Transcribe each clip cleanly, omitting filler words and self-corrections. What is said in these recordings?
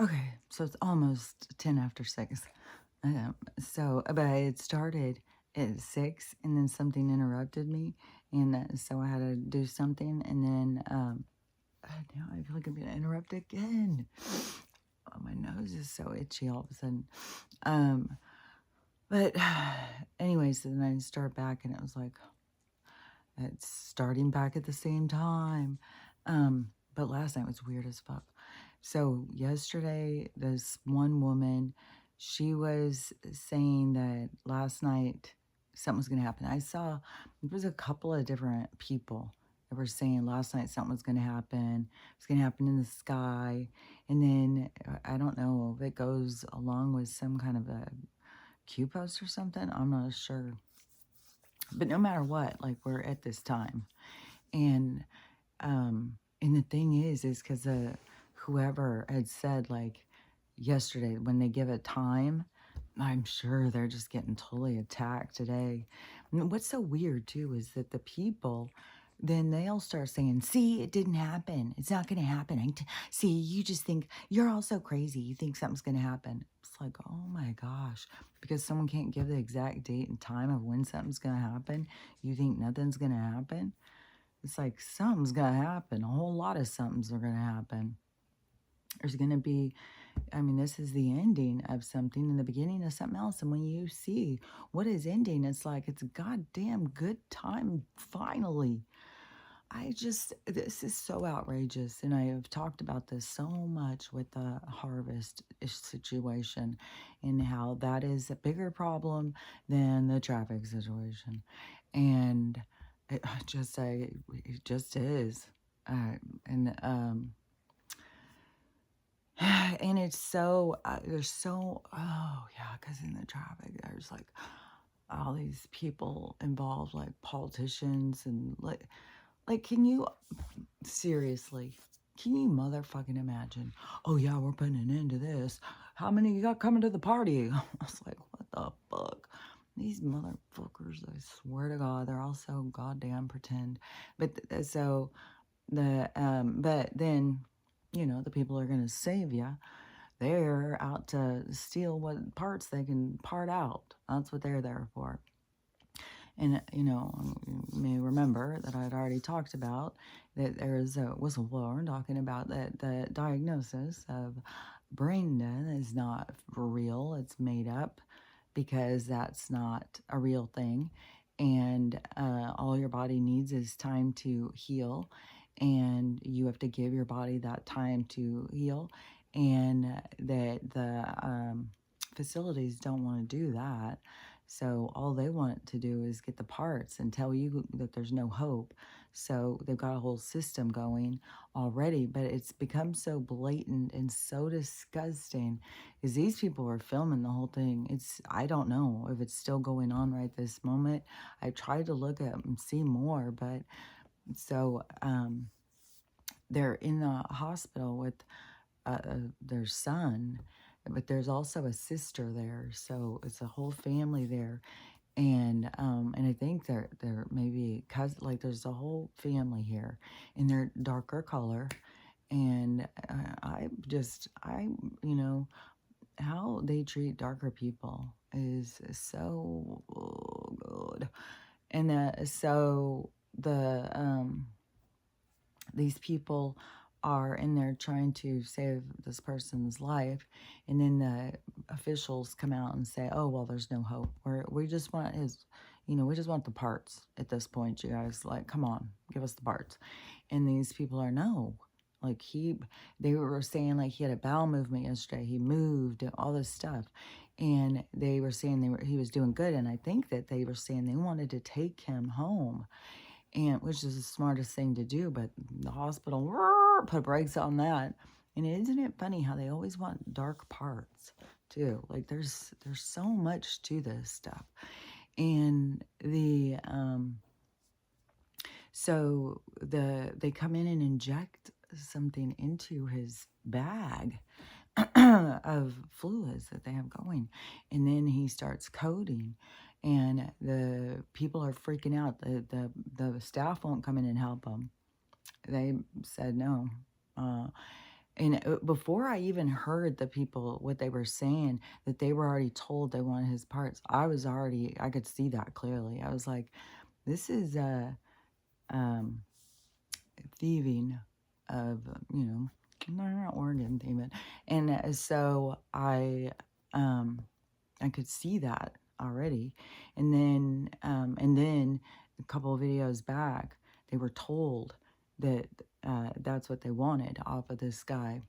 Okay, so it's almost 10 after 6. But I had started at 6 and then something interrupted me. And so I had to do something. And then now I feel like I'm going to interrupt again. Oh, my nose is so itchy all of a sudden. Um, but anyways, then I start back and it was like, it's starting back at the same time. But last night was weird as fuck. So yesterday, this one woman, she was saying that last night something was going to happen. I saw there was a couple of different people that were saying last night something was going to happen. It's going to happen in the sky. And then I don't know if it goes along with some kind of a Q post or something. I'm not sure. But no matter what, like we're at this time. And and the thing is because whoever had said like yesterday when they give a time, I'm sure they're just getting totally attacked today. And what's so weird too is that the people then they'll start saying, "See, it didn't happen. It's not going to happen. See, you just think you're all so crazy. You think something's going to happen." It's like, oh my gosh, because someone can't give the exact date and time of when something's going to happen. You think nothing's going to happen? It's like something's gonna happen. A whole lot of somethings are gonna happen. There's gonna be, I mean, this is the ending of something and the beginning of something else. And when you see what is ending, it's like it's a goddamn good time finally. This is so outrageous. And I have talked about this so much with the harvest situation and how that is a bigger problem than the traffic situation. And it just is. And, and it's so, there's so, oh yeah, because in the traffic, there's like all these people involved, like politicians and like, can you seriously, can you motherfucking imagine? Oh yeah, we're putting an end to this. How many you got coming to the party? I was like, what the fuck? These motherfuckers, I swear to God, they're all so goddamn pretend. But then, you know, the people are gonna save you. They're out to steal what parts they can part out. That's what they're there for. And, you know, you may remember that I'd already talked about that there is a whistleblower talking about that the diagnosis of brain death is not for real, it's made up because that's not a real thing. And all your body needs is time to heal. And you have to give your body that time to heal. And that the facilities don't want to do that. So all they want to do is get the parts and tell you that there's no hope. So they've got a whole system going already, but it's become so blatant and so disgusting because these people are filming the whole thing. I don't know if it's still going on right this moment. I tried to look at and see more, but so they're in the hospital with their son, but there's also a sister there, so it's a whole family there, and I think they're maybe cousin, like there's a whole family here, and they're darker color, and I you know how they treat darker people is so good, and so these people are in there trying to save this person's life, and then the officials come out and say, "Oh well, there's no hope. We just want his, you know, we just want the parts at this point. You guys, like, come on, give us the parts." And these people are no, like they were saying like he had a bowel movement yesterday. He moved and all this stuff, and they were saying he was doing good. And I think that they were saying they wanted to take him home, and which is the smartest thing to do, but the hospital put brakes on that. And isn't it funny how they always want dark parts too? Like there's so much to this stuff. And they come in and inject something into his bag of fluids that they have going, and then he starts coding, and the people are freaking out. The staff won't come in and help them. They said no, uh, And before I even heard the people, what they were saying, that they were already told they wanted his parts, I could see that clearly. I was like, this is um, thieving of, not organ thieving. And so I could see that already. And then a couple of videos back, they were told that that's what they wanted off of this guy.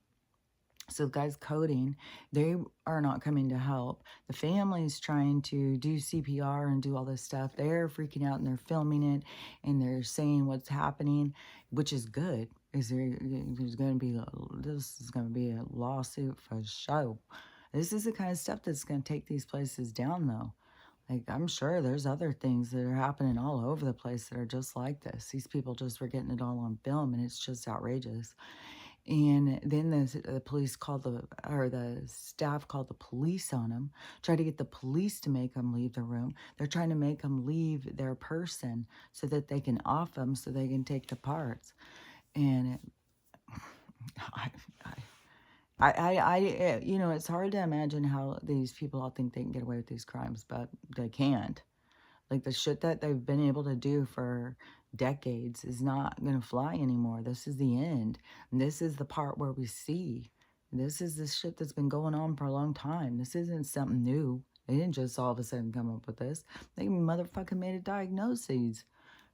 So the guy's coding. They are not coming to help. The family's trying to do CPR and do all this stuff. They're freaking out and they're filming it and they're saying what's happening, which is good. There's going to be this is going to be a lawsuit for show. This is the kind of stuff that's going to take these places down, though. Like, I'm sure there's other things that are happening all over the place that are just like this. These people just were getting it all on film, and it's just outrageous. And then the police called the staff called the police on him, tried to get the police to make him leave the room. They're trying to make him leave their person so that they can off him so they can take the parts. And I, it's hard to imagine how these people all think they can get away with these crimes, but they can't. Like, the shit that they've been able to do for decades is not going to fly anymore. This is the end. And this is the part where we see. This is the shit that's been going on for a long time. This isn't something new. They didn't just all of a sudden come up with this. They motherfucking made a diagnosis.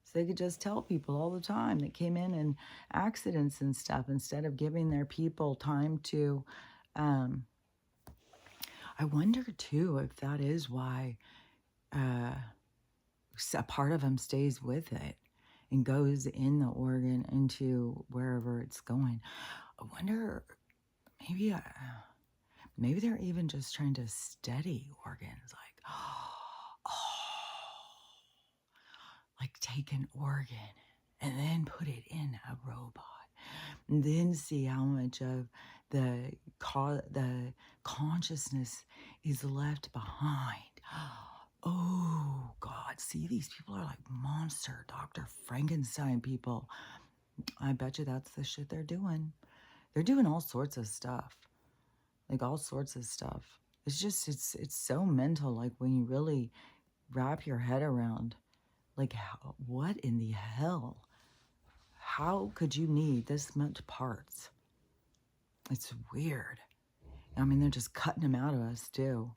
So they could just tell people all the time that came in accidents and stuff instead of giving their people time to. I wonder, too, if that is why a part of them stays with it and goes in the organ into wherever it's going. I wonder, maybe maybe they're even just trying to steady organs, like take an organ and then put it in a robot, and then see how much of the consciousness is left behind. Oh, God. See, these people are like monster Dr. Frankenstein people. I bet you that's the shit they're doing. They're doing all sorts of stuff. Like, all sorts of stuff. It's just, it's so mental. Like, when you really wrap your head around, like, what in the hell? How could you need this much parts? It's weird. I mean, they're just cutting them out of us, too.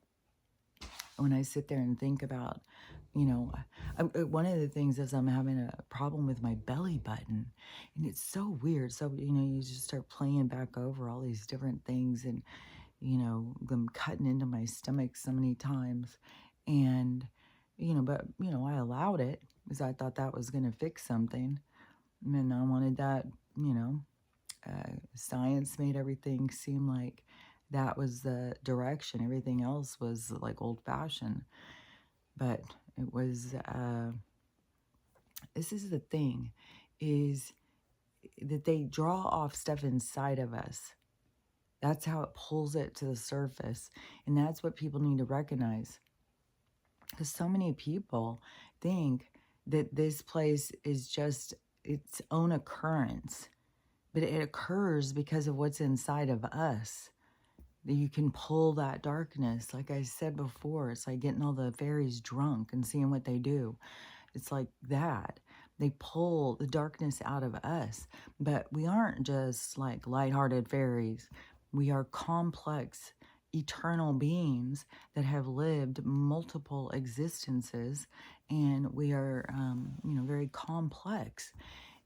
When I sit there and think about, one of the things is I'm having a problem with my belly button, and it's so weird. So, you just start playing back over all these different things and, them cutting into my stomach so many times. And, but, I allowed it because I thought that was going to fix something. And I wanted that, science made everything seem like that was the direction. Everything else was like old-fashioned. But it was, this is the thing, is that they draw off stuff inside of us. That's how it pulls it to the surface. And that's what people need to recognize. Because so many people think that this place is just its own occurrence. But it occurs because of what's inside of us. You can pull that darkness. Like I said before, it's like getting all the fairies drunk and seeing what they do. It's like that. They pull the darkness out of us. But we aren't just like lighthearted fairies. We are complex, eternal beings that have lived multiple existences. And we are, very complex.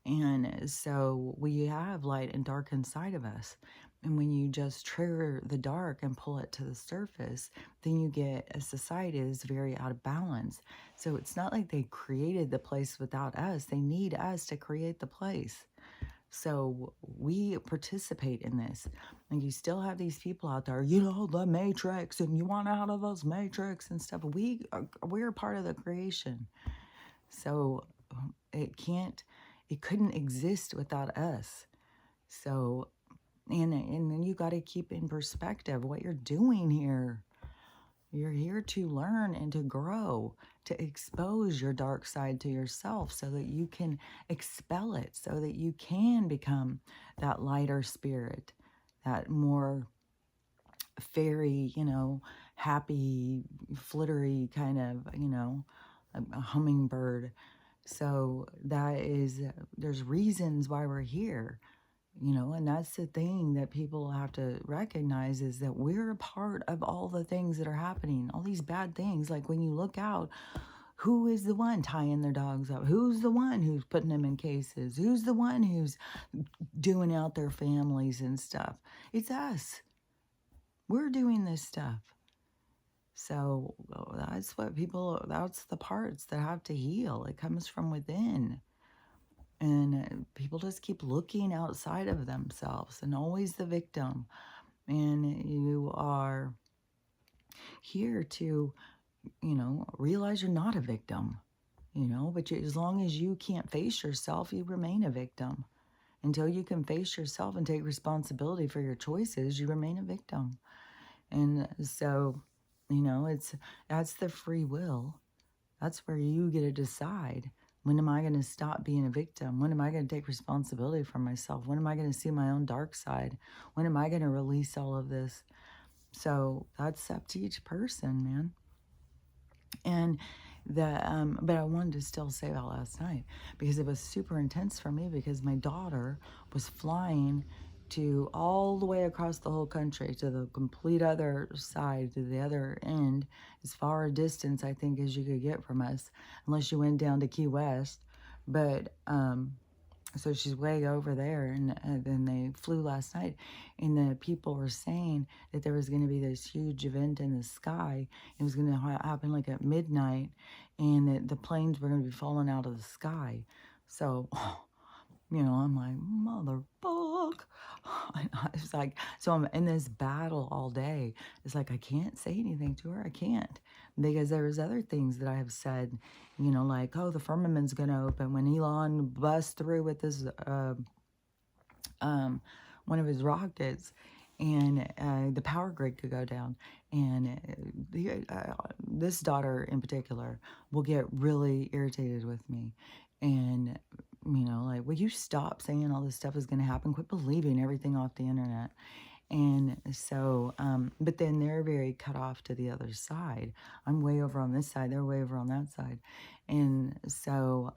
And so we have light and dark inside of us. And when you just trigger the dark and pull it to the surface, then you get a society that's very out of balance. So it's not like they created the place without us. They need us to create the place. So we participate in this. And you still have these people out there, the Matrix, and you want out of those Matrix and stuff. We're part of the creation. So it couldn't exist without us. So, and you got to keep in perspective what you're doing here. You're here to learn and to grow, to expose your dark side to yourself so that you can expel it, so that you can become that lighter spirit, that more fairy, happy, flittery kind of, a hummingbird. So that is, there's reasons why we're here, and that's the thing that people have to recognize is that we're a part of all the things that are happening, all these bad things. Like when you look out, who is the one tying their dogs up? Who's the one who's putting them in cases? Who's the one who's doing out their families and stuff? It's us. We're doing this stuff. So that's that's the parts that have to heal. It comes from within. And people just keep looking outside of themselves and always the victim. And you are here to, realize you're not a victim, but as long as you can't face yourself, you remain a victim. Until you can face yourself and take responsibility for your choices, you remain a victim. And so, that's the free will. That's where you get to decide. When am I going to stop being a victim? When am I going to take responsibility for myself? When am I going to see my own dark side? When am I going to release all of this? So that's up to each person, man. And but I wanted to still say that last night because it was super intense for me because my daughter was flying to all the way across the whole country to the complete other side, to the other end, as far a distance I think as you could get from us, unless you went down to Key West. But so she's way over there, and then they flew last night, and the people were saying that there was going to be this huge event in the sky. It was going to happen like at midnight, and that the planes were going to be falling out of the sky. So, I'm like, motherfuck. It's like, so I'm in this battle all day. It's like, I can't say anything to her. I can't. Because there was other things that I have said, like, oh, the firmament's going to open. When Elon busts through with this, one of his rockets, and the power grid could go down. And this daughter in particular will get really irritated with me. And like, will you stop saying all this stuff is going to happen? Quit believing everything off the internet. And so, but then they're very cut off to the other side. I'm way over on this side. They're way over on that side. And so,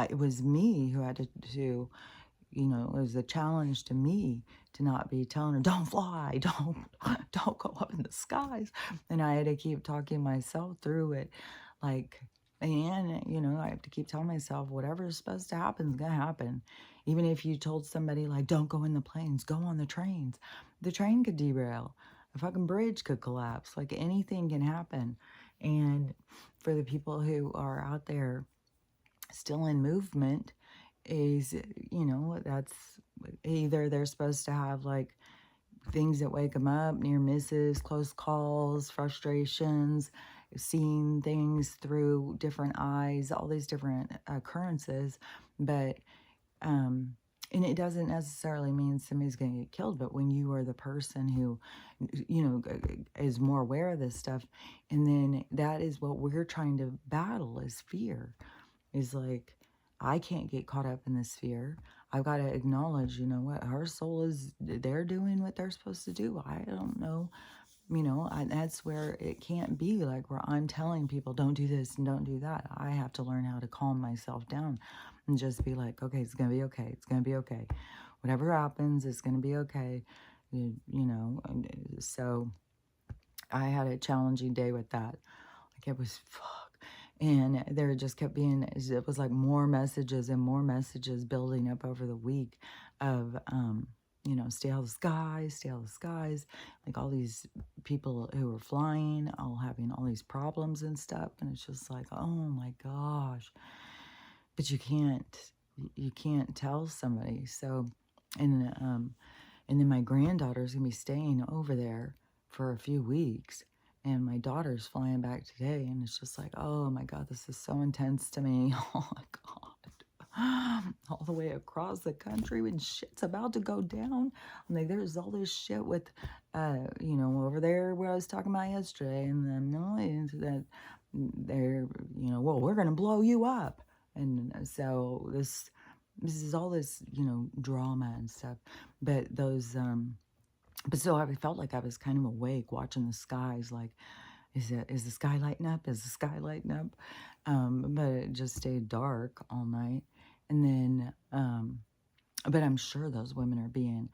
it was me who had to, it was a challenge to me to not be telling her, don't fly, don't go up in the skies. And I had to keep talking myself through it. Like, and, I have to keep telling myself, whatever's supposed to happen is going to happen. Even if you told somebody, like, don't go in the planes, go on the trains. The train could derail. A fucking bridge could collapse. Like, anything can happen. And for the people who are out there still in movement, is, that's either they're supposed to have, like, things that wake them up, near misses, close calls, frustrations, seeing things through different eyes, all these different occurrences. But, and it doesn't necessarily mean somebody's going to get killed, but when you are the person who, is more aware of this stuff, and then that is what we're trying to battle is fear. Is like, I can't get caught up in this fear. I've got to acknowledge, what her soul is, they're doing what they're supposed to do. I don't know, that's where it can't be like where I'm telling people, don't do this and don't do that. I have to learn how to calm myself down and just be like, okay, it's going to be okay. It's going to be okay. Whatever happens, it's going to be okay. So I had a challenging day with that. Like, it was and there just kept being, it was like more messages and more messages building up over the week of, stay out of the skies, stay out of the skies. Like, all these people who were flying, all having all these problems and stuff. And it's just like, oh my gosh. But you can't tell somebody. So, and then my granddaughter's going to be staying over there for a few weeks. And my daughter's flying back today, and it's just like, oh my God, this is so intense to me. Oh my God. All the way across the country when shit's about to go down. I'm like, there's all this shit with, over there where I was talking about yesterday, and the millions that they're, well, we're going to blow you up. And so this this is all this, drama and stuff. But but so I felt like I was kind of awake watching the skies, like, is the sky lighting up? Is the sky lighting up? But it just stayed dark all night. And then, but I'm sure those women are being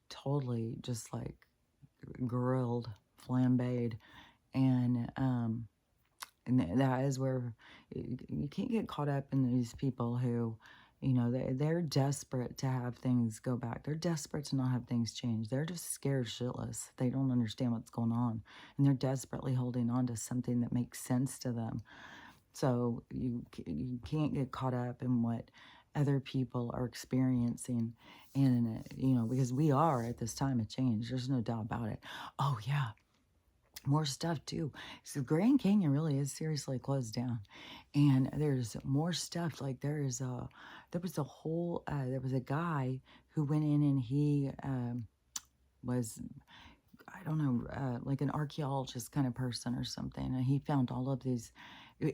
totally just like grilled, flambéed, and that is where you can't get caught up in these people who, they're desperate to have things go back. They're desperate to not have things change. They're just scared shitless. They don't understand what's going on, and they're desperately holding on to something that makes sense to them. So you can't get caught up in what other people are experiencing, and because we are at this time of change. There's no doubt about it. Oh yeah, more stuff too. So Grand Canyon really is seriously closed down, and there's more stuff. Like there was a whole there was a guy who went in, and he was, I don't know, like an archaeologist kind of person or something, and he found all of these.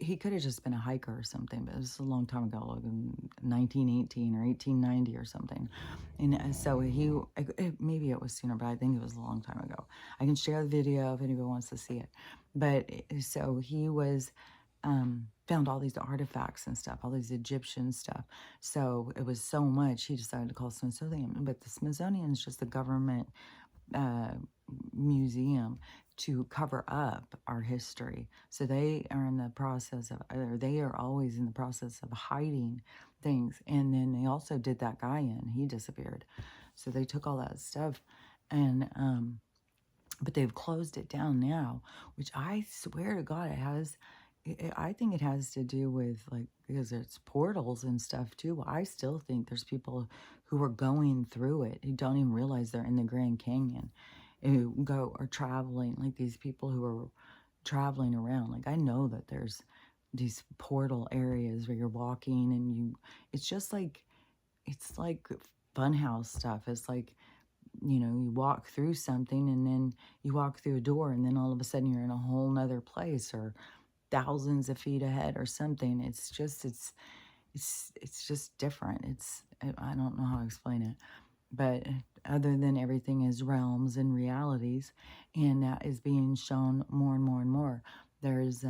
He could have just been a hiker or something, but it was a long time ago, like in 1918 or 1890 or something. And so maybe it was sooner, but I think it was a long time ago. I can share the video if anybody wants to see it. But so he was found all these artifacts and stuff, all these Egyptian stuff. So it was so much, he decided to call Smithsonian. But the Smithsonian is just the government uh, museum to cover up our history. So they are in the process of, or they are always in the process of hiding things. And then they also did that guy in, he disappeared. So they took all that stuff, and but they've closed it down now, which I swear to God, I think it has to do with, like, because it's portals and stuff too. I still think there's people who are going through it who don't even realize they're in the Grand Canyon, who are traveling, like these people who are traveling around. Like, I know that there's these portal areas where you're walking, and it's like funhouse stuff. It's like, you walk through something, and then you walk through a door, and then all of a sudden you're in a whole nother place, or thousands of feet ahead or something. It's just different. I don't know how to explain it, but other than everything is realms and realities, and that is being shown more and more and more. There's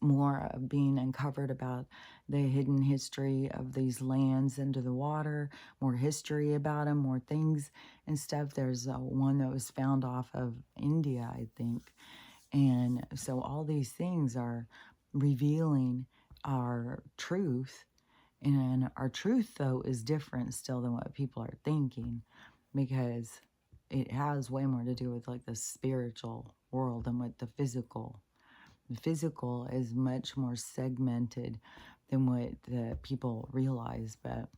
more being uncovered about the hidden history of these lands under the water, more history about them, more things and stuff. There's one that was found off of India, I think. And so all these things are revealing our truth. And our truth, though, is different still than what people are thinking, because it has way more to do with like the spiritual world than with the physical. The physical is much more segmented than what the people realize. But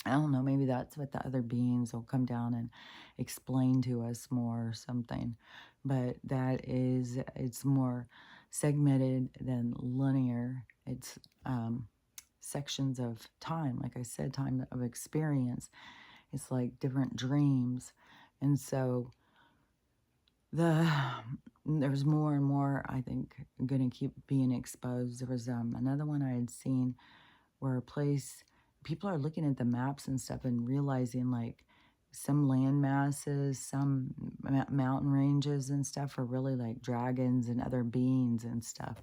I don't know, maybe that's what the other beings will come down and explain to us more or something. But it's more segmented than linear. It's sections of time, like I said, time of experience. It's like different dreams. And so there's more and more, I think, going to keep being exposed. There was another one I had seen where a place, people are looking at the maps and stuff and realizing, like, some land masses, some mountain ranges and stuff are really like dragons and other beings and stuff.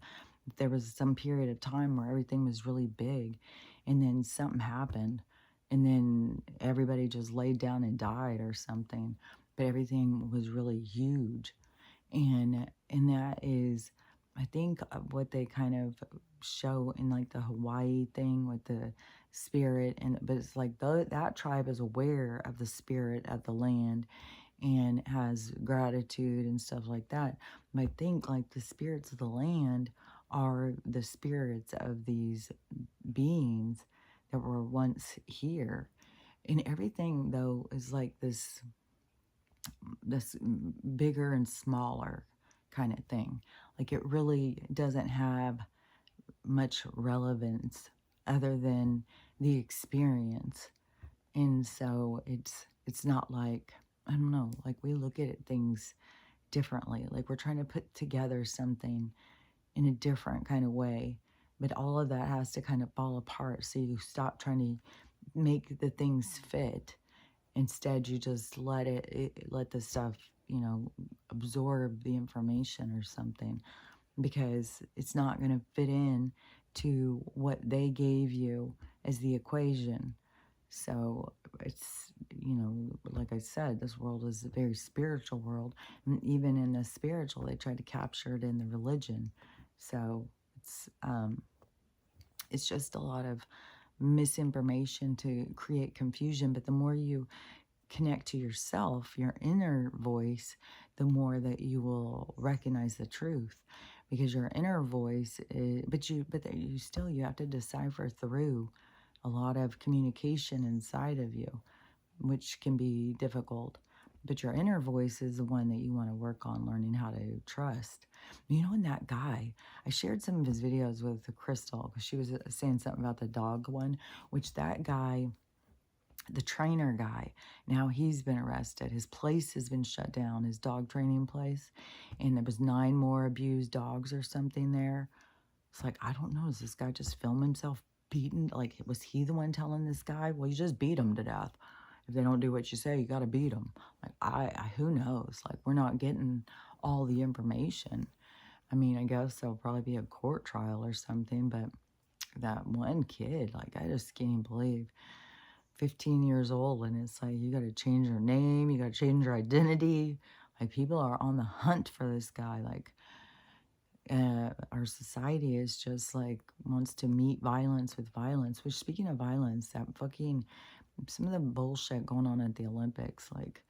There was some period of time where everything was really big, and then something happened, and then everybody just laid down and died or something, but everything was really huge. And that is, I think, what they kind of show in like the Hawaii thing with the spirit. And but it's like that tribe is aware of the spirit of the land and has gratitude and stuff like that. But I think like the spirits of the land are the spirits of these beings that were once here. And everything, though, is like this bigger and smaller kind of thing. Like, it really doesn't have much relevance other than the experience. And so it's not like, I don't know, like, we look at things differently. Like, we're trying to put together something in a different kind of way But all of that has to kind of fall apart. So you stop trying to make the things fit. Instead, you just let the stuff, absorb the information or something, because it's not going to fit in to what they gave you as the equation. So it's, like I said, this world is a very spiritual world. And even in the spiritual, they try to capture it in the religion. So it's just a lot of misinformation to create confusion. But the more you connect to yourself, your inner voice, the more that you will recognize the truth, because your inner voice is, you have to decipher through a lot of communication inside of you, which can be difficult. But your inner voice is the one that you want to work on learning how to trust. And that guy, I shared some of his videos with Crystal, because she was saying something about the dog one, which that guy, the trainer guy, now he's been arrested. His place has been shut down, his dog training place. And there was 9 more abused dogs or something there. It's like, I don't know, does this guy just film himself beaten? Like, was he the one telling this guy, well, you just beat him to death. If they don't do what you say, you got to beat them. Like, who knows? Like, we're not getting all the information. I mean, I guess there'll probably be a court trial or something, but that one kid, like, I just can't even believe 15 years old, and it's like, you got to change your name, you got to change your identity. Like, people are on the hunt for this guy. Like, our society is just like, wants to meet violence with violence. Which, speaking of violence, that fucking, some of the bullshit going on at the Olympics, like,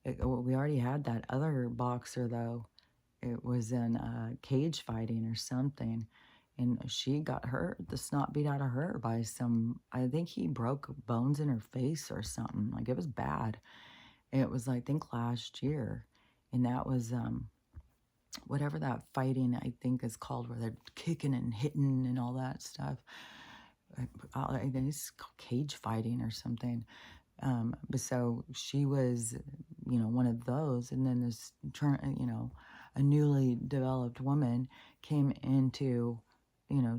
we already had that other boxer, though. It was in cage fighting or something, and she got hurt, the snot beat out of her by some, I think he broke bones in her face or something. Like, it was bad. It was, I think, last year. And that was whatever that fighting, I think, is called, where they're kicking and hitting and all that stuff. I think it's called cage fighting or something. But so she was, one of those. And then this, a newly developed woman came into,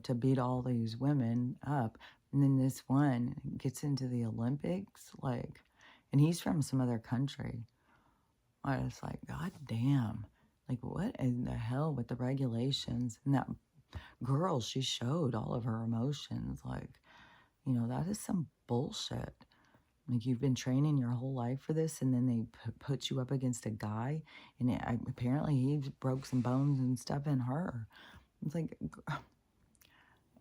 to beat all these women up. And then this one gets into the Olympics, like, and he's from some other country. I was like, God damn. Like, what in the hell with the regulations? And that girl, she showed all of her emotions. Like, that is some bullshit. Like, you've been training your whole life for this, and then they put you up against a guy, and apparently he broke some bones and stuff in her. It's like,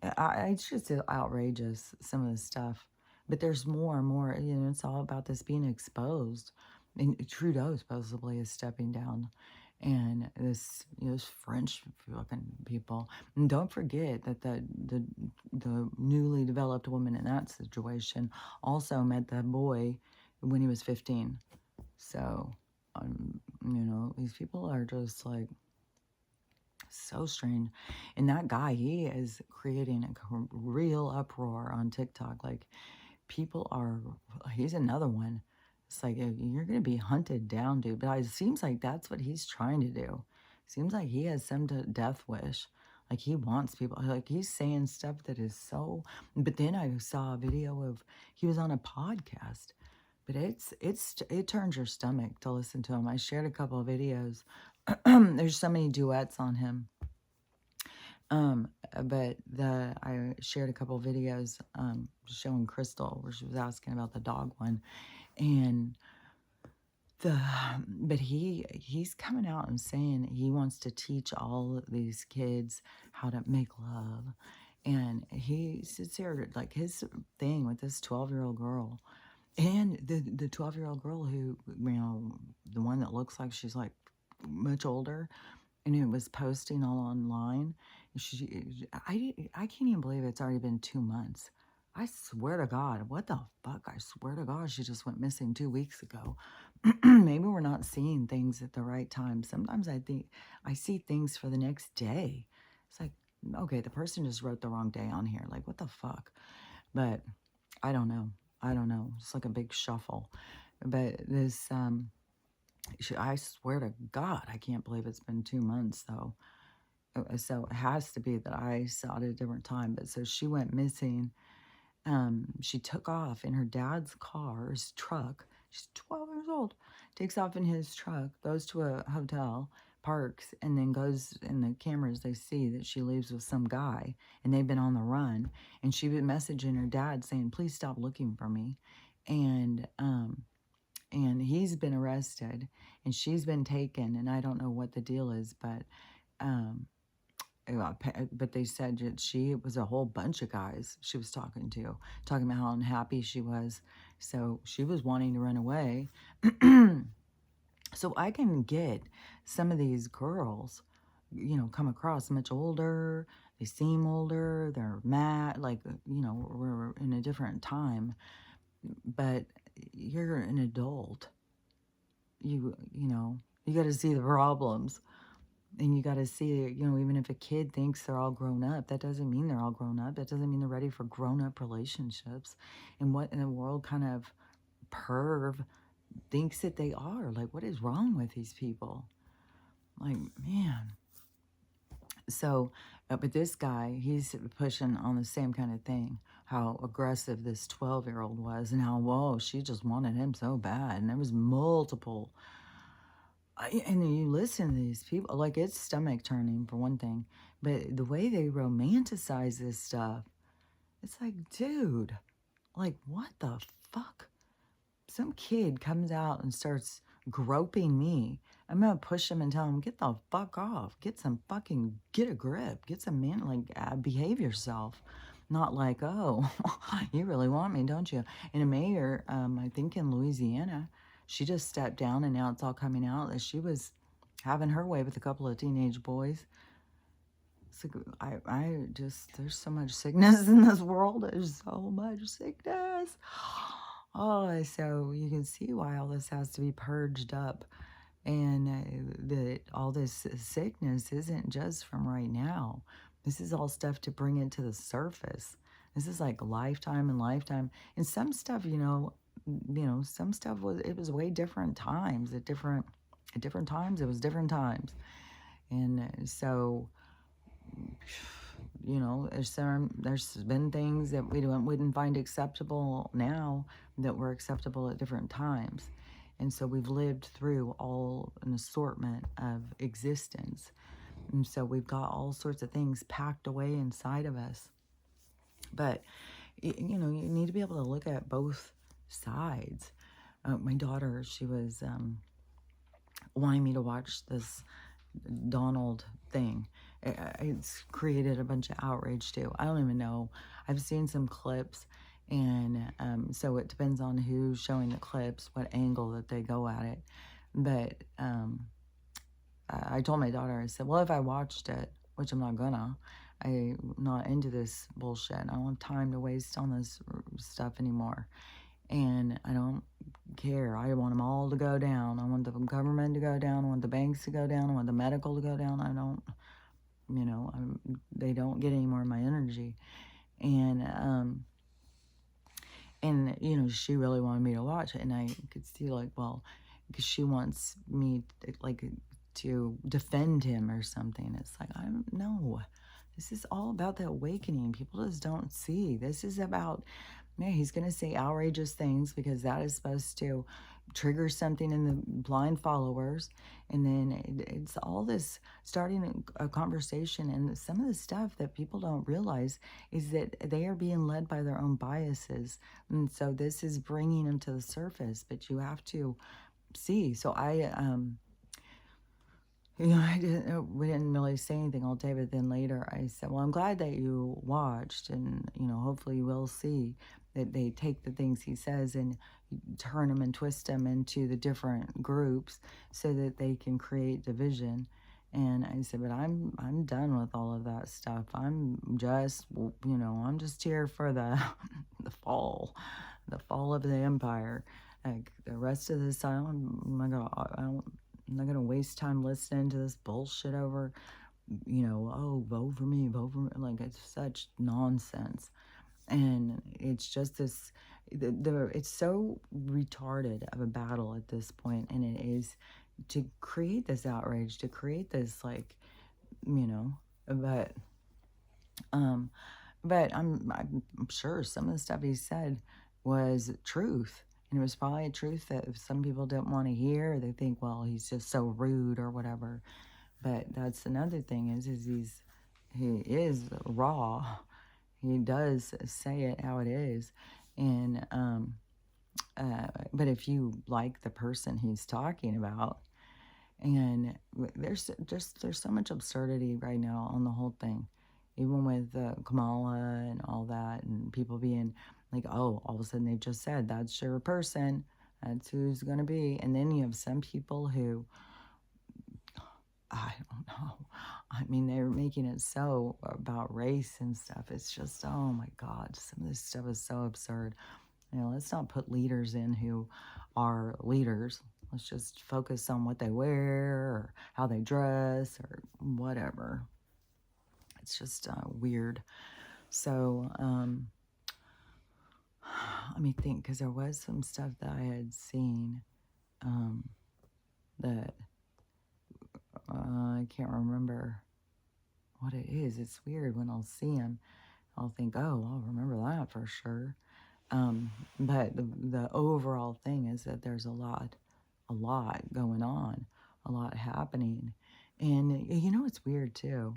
it's just outrageous, some of the stuff. But there's more and more, it's all about this being exposed. And Trudeau supposedly is stepping down. And this, this French fucking people. And don't forget that the newly developed woman in that situation also met that boy when he was 15. So, these people are just like so strange. And that guy, he is creating a real uproar on TikTok. Like, people are, he's another one. It's like, you're going to be hunted down, dude. But it seems like that's what he's trying to do. Seems like he has some death wish. Like, he wants people, like, he's saying stuff that is so, but then I saw a video of, he was on a podcast. But it turns your stomach to listen to him. I shared a couple of videos. There's so many duets on him. But I shared a couple of videos showing Crystal, where she was asking about the dog one, and but he's coming out and saying he wants to teach all of these kids how to make love. And he sits here, like, his thing with this 12-year-old girl, and the 12-year-old girl who, the one that looks like she's like much older, and it was posting all online. I can't even believe it's already been 2 months. I swear to God, what the fuck? I swear to God, she just went missing 2 weeks ago. Maybe we're not seeing things at the right time. Sometimes I think I see things for the next day. It's like, okay, the person just wrote the wrong day on here. Like, what the fuck? But I don't know. I don't know. It's like a big shuffle. But this, I swear to God, I can't believe it's been 2 months, though. So it has to be that I saw it at a different time. But so she went missing. She took off in her dad's car, his truck. She's 12 years old. Takes off in his truck, goes to a hotel, parks, and then goes in the cameras. They see that she leaves with some guy, and they've been on the run. And she been messaging her dad saying, "Please stop looking for me." And he's been arrested, and she's been taken. And I don't know what the deal is, but um, but they said that it was a whole bunch of guys she was talking about how unhappy she was. So she was wanting to run away. So I can get some of these girls, come across much older. They seem older. They're mad, like, we're in a different time. But you're an adult. You got to see the problems. And you got to see, even if a kid thinks they're all grown up, that doesn't mean they're all grown up. That doesn't mean they're ready for grown up relationships. And what in the world kind of perv thinks that they are? Like, what is wrong with these people? Like, man. So, but this guy, he's pushing on the same kind of thing. How aggressive this 12-year-old was, and how, whoa, she just wanted him so bad. And there was multiple. And you listen to these people, like, it's stomach turning for one thing, but the way they romanticize this stuff, it's like, dude, like, what the fuck? Some kid comes out and starts groping me. I'm gonna push him and tell him, get the fuck off. Get a grip. Get some man, like, behave yourself. Not like, oh, you really want me, don't you? And a mayor, I think in Louisiana, she just stepped down, and now it's all coming out that she was having her way with a couple of teenage boys. So there's so much sickness in this world. There's so much sickness. Oh, so you can see why all this has to be purged up. And that all this sickness isn't just from right now. This is all stuff to bring it to the surface. This is like lifetime and lifetime. And some stuff, some stuff was way different times. At different times, it was different times. And so, there's been things that we wouldn't find acceptable now that were acceptable at different times. And so we've lived through all an assortment of existence. And so we've got all sorts of things packed away inside of us. But, you need to be able to look at both sides. My daughter, she was wanting me to watch this Donald thing. It's created a bunch of outrage too. I don't even know. I've seen some clips, and so it depends on who's showing the clips, what angle that they go at it. But I told my daughter, I said, well, if I watched it, which I'm not gonna, I'm not into this bullshit. I don't have time to waste on this stuff anymore. And I don't care. I want them all to go down. I want the government to go down. I want the banks to go down. I want the medical to go down. I don't, they don't get any more of my energy. And she really wanted me to watch it. And I could see, like, well, because she wants me to defend him or something. It's like, no. This is all about the awakening. People just don't see. This is about, yeah, he's going to say outrageous things because that is supposed to trigger something in the blind followers. And then it's all this starting a conversation. And some of the stuff that people don't realize is that they are being led by their own biases. And so this is bringing them to the surface, but you have to see. So we didn't really say anything all day, but then later I said, well, I'm glad that you watched, and, hopefully you will see that they take the things he says and turn them and twist them into the different groups so that they can create division. And I said, but I'm done with all of that stuff. I'm just here for the the fall of the empire. Like the rest of this time, oh my God, I'm not going to waste time listening to this bullshit over, oh, vote for me. Like, it's such nonsense. And it's just this, it's so retarded of a battle at this point. And it is to create this outrage, to create this, like, you know, but, um, but I'm sure some of the stuff he said was truth. And it was probably a truth that some people didn't want to hear. They think, well, he's just so rude or whatever. But that's another thing is he is raw. He does say it how it is. And but if you like the person he's talking about, and there's so much absurdity right now on the whole thing, even with Kamala and all that, and people being like, oh, all of a sudden they've just said that's your person, that's who's going to be. And then you have some people who, I don't know, I mean, they're making it so about race and stuff. It's just, oh my God, some of this stuff is so absurd. Let's not put leaders in who are leaders. Let's just focus on what they wear or how they dress or whatever. It's just weird. So let me think, because there was some stuff that I had seen that I can't remember what it is. It's weird when I'll see them. I'll think, oh, I'll remember that for sure. But the overall thing is that there's a lot going on, a lot happening. And what's weird too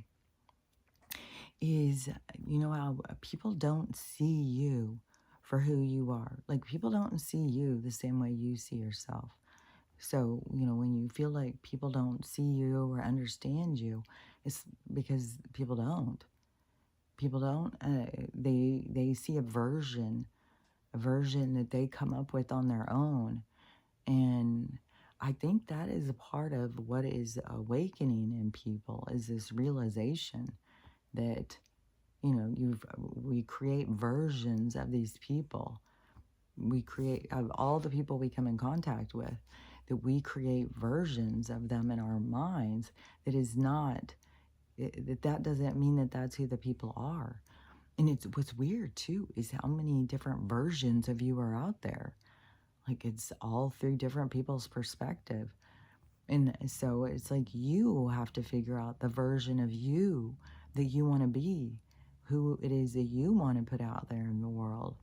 is, how people don't see you for who you are. Like, people don't see you the same way you see yourself. So, when you feel like people don't see you or understand you, it's because people don't. People don't. They see a version that they come up with on their own. And I think that is a part of what is awakening in people, is this realization that, we create versions of these people. We create, of all the people we come in contact with, that we create versions of them in our minds that is not, that doesn't mean that that's who the people are. And it's what's weird too is how many different versions of you are out there. Like, it's all through different people's perspective. And so it's like you have to figure out the version of you that you want to be, who it is that you want to put out there in the world,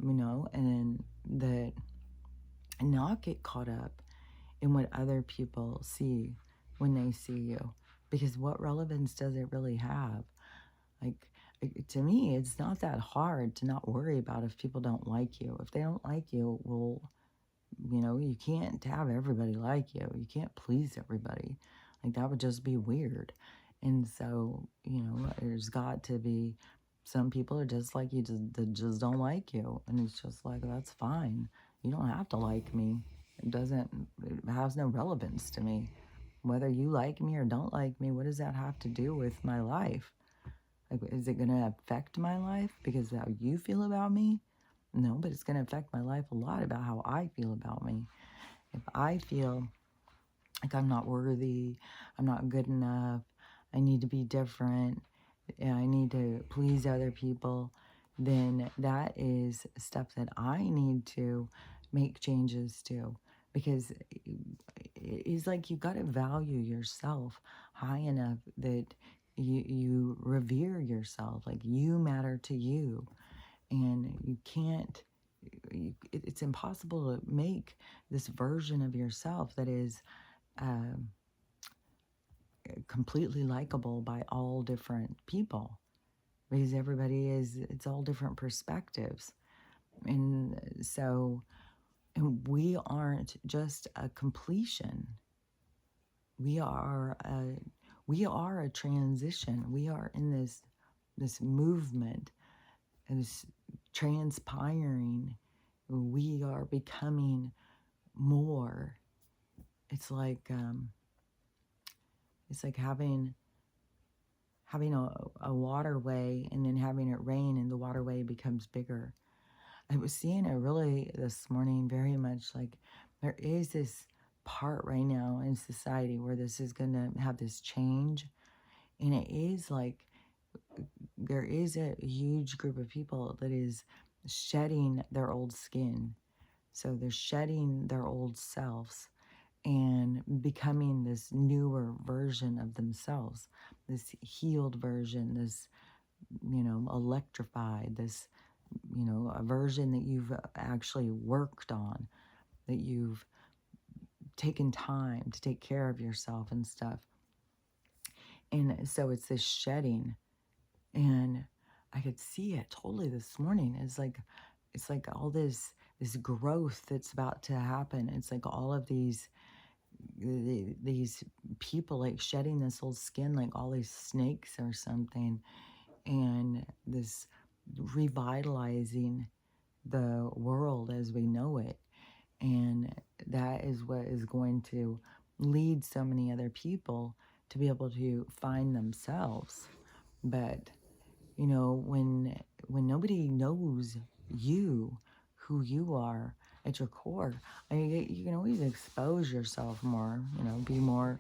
and that, and not get caught up in what other people see when they see you. Because what relevance does it really have? Like, to me, it's not that hard to not worry about if people don't like you. If they don't like you, well, you can't have everybody like you. You can't please everybody. Like, that would just be weird. And so, there's got to be some people are just like you, that just don't like you. And it's just like, that's fine. You don't have to like me. It has no relevance to me. Whether you like me or don't like me, what does that have to do with my life? Like, is it going to affect my life because of how you feel about me? No, but it's going to affect my life a lot about how I feel about me. If I feel like I'm not worthy, I'm not good enough, I need to be different, I need to please other people, then that is stuff that I need to make changes to. Because it's like you got to value yourself high enough that you revere yourself. Like, you matter to you. And you can't, it's impossible to make this version of yourself that is completely likable by all different people, because it's all different perspectives. And so, and we aren't just a completion. We are a transition. We are in this movement, this transpiring. We are becoming more. It's like having a waterway and then having it rain, and the waterway becomes bigger. I was seeing it really this morning very much like there is this part right now in society where this is going to have this change. And it is like there is a huge group of people that is shedding their old skin. So they're shedding their old selves, and becoming this newer version of themselves, this healed version, this, electrified, this, a version that you've actually worked on, that you've taken time to take care of yourself and stuff. And so it's this shedding, and I could see it totally this morning. It's like all this growth that's about to happen. It's like all of these people like shedding this old skin, like all these snakes or something, and this revitalizing the world as we know it. And that is what is going to lead so many other people to be able to find themselves. But when nobody knows you, who you are at your core, I mean, you can always expose yourself more, be more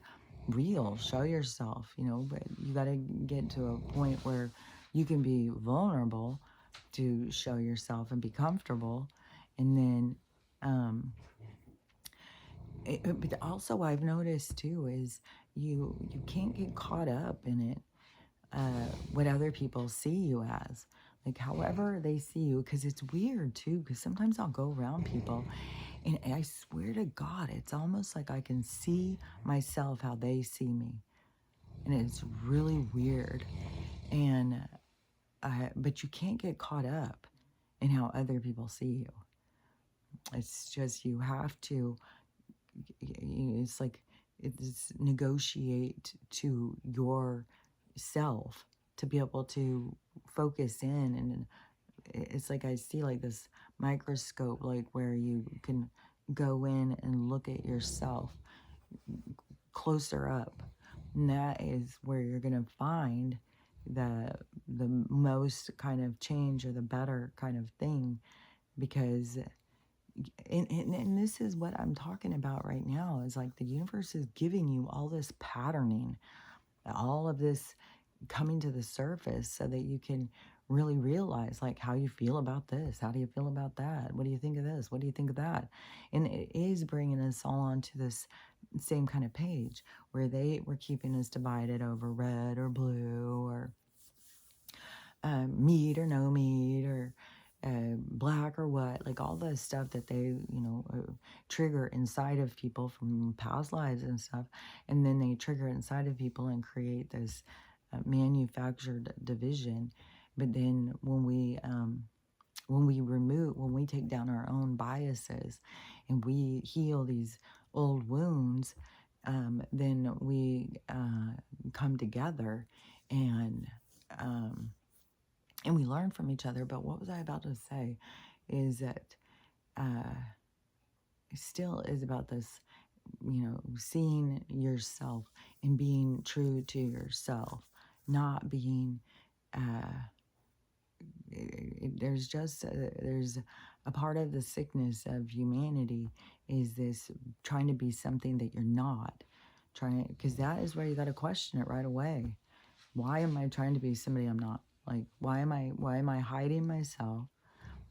real, show yourself, but you got to get to a point where you can be vulnerable to show yourself and be comfortable. And then, but also I've noticed too is you can't get caught up in it, what other people see you as, like however they see you, because it's weird too, because sometimes I'll go around people and I swear to God, it's almost like I can see myself how they see me, and it's really weird. And but you can't get caught up in how other people see you. It's just you have to, it's like it's negotiate to yourself to be able to focus in. And it's like I see like this microscope, like where you can go in and look at yourself closer up, and that is where you're going to find the most kind of change, or the better kind of thing. Because and this is what I'm talking about right now, is like the universe is giving you all this patterning, all of this coming to the surface, so that you can really realize like how you feel about this, how do you feel about that, what do you think of this, what do you think of that. And it is bringing us all onto this same kind of page, where they were keeping us divided over red or blue, or meat or no meat, or black or white, like all the stuff that they, trigger inside of people from past lives and stuff. And then they trigger inside of people and create this manufactured division. But then when we take down our own biases and we heal these old wounds, then we come together, and we learn from each other. But what was I about to say is that it still is about this, seeing yourself and being true to yourself, not being, there's a part of the sickness of humanity is this trying to be something that you're not, because that is where you got to question it right away. Why am I trying to be somebody I'm not? Like, why am I hiding myself?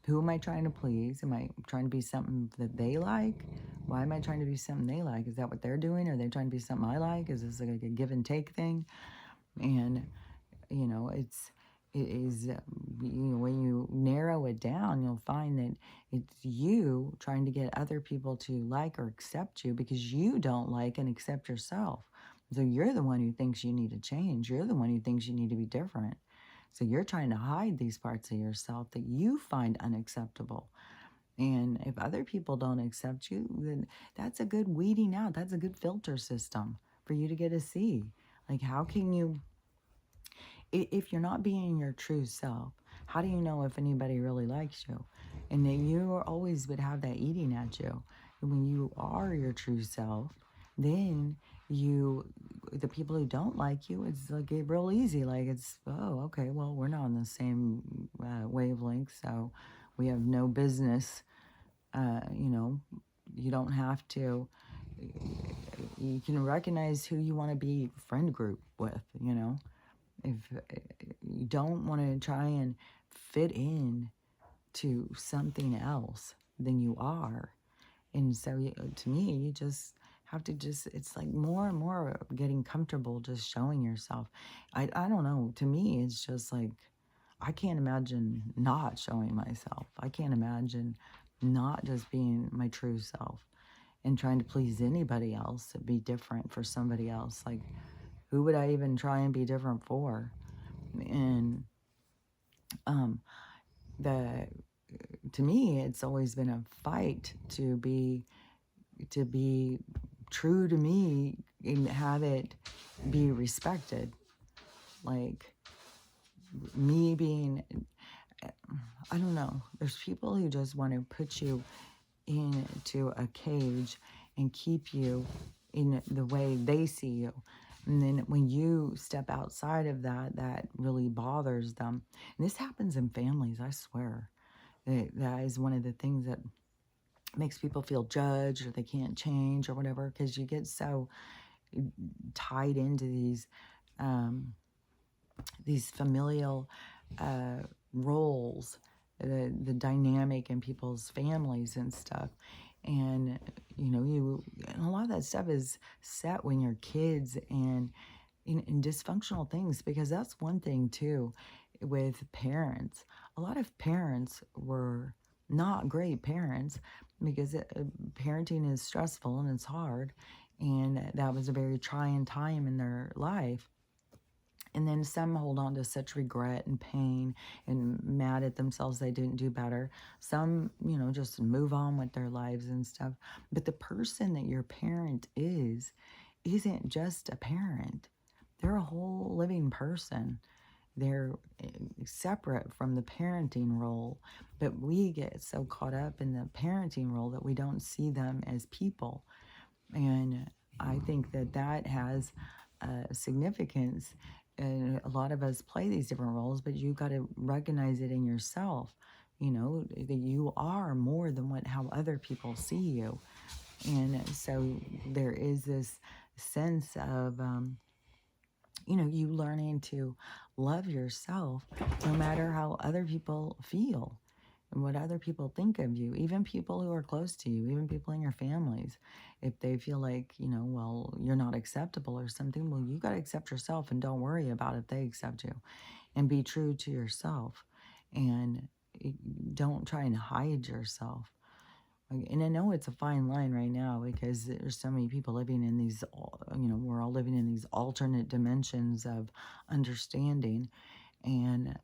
Who am I trying to please? Am I trying to be something that they like? Why am I trying to be something they like? Is that what they're doing? Are they trying to be something I like? Is this like a give and take thing? And, it is, when you narrow it down, you'll find that it's you trying to get other people to like or accept you because you don't like and accept yourself. So you're the one who thinks you need to change. You're the one who thinks you need to be different. So you're trying to hide these parts of yourself that you find unacceptable. And if other people don't accept you, then that's a good weeding out. That's a good filter system for you to get to see. Like, how can you, if you're not being your true self, how do you know if anybody really likes you? And that you always would have that eating at you. And when you are your true self, then the people who don't like you, it's like real easy. Like, it's, oh, okay, well, we're not on the same wavelength, so we have no business, you don't have to, you can recognize who you want to be friend group with, if you don't want to try and fit in to something else than you are. And so to me, you just have to just, it's like more and more getting comfortable just showing yourself. I don't know. To me, it's just like, I can't imagine not showing myself. I can't imagine not just being my true self and trying to please anybody else, to be different for somebody else. Like, who would I even try and be different for? And um, the to me, it's always been a fight to be true to me and have it be respected. Like me being, I don't know. There's people who just want to put you into a cage and keep you in the way they see you. And then when you step outside of that, that really bothers them. And this happens in families, I swear. That is one of the things that makes people feel judged or they can't change or whatever, because you get so tied into these familial roles, the dynamic in people's families and stuff. And and a lot of that stuff is set when you're kids and in dysfunctional things, because that's one thing too with parents. A lot of parents were not great parents because parenting is stressful and it's hard, and that was a very trying time in their life. And then some hold on to such regret and pain and mad at themselves they didn't do better. Some, just move on with their lives and stuff. But the person that your parent isn't just a parent. They're a whole living person. They're separate from the parenting role, but we get so caught up in the parenting role that we don't see them as people. And I think that that has significance. And a lot of us play these different roles, but you got to recognize it in yourself, that you are more than how other people see you. And so there is this sense of, you learning to love yourself no matter how other people feel and what other people think of you, even people who are close to you, even people in your families. If they feel like, well, you're not acceptable or something, well, you got to accept yourself and don't worry about if they accept you, and be true to yourself, and don't try and hide yourself. And I know it's a fine line right now because there's so many people living in these, we're all living in these alternate dimensions of understanding. And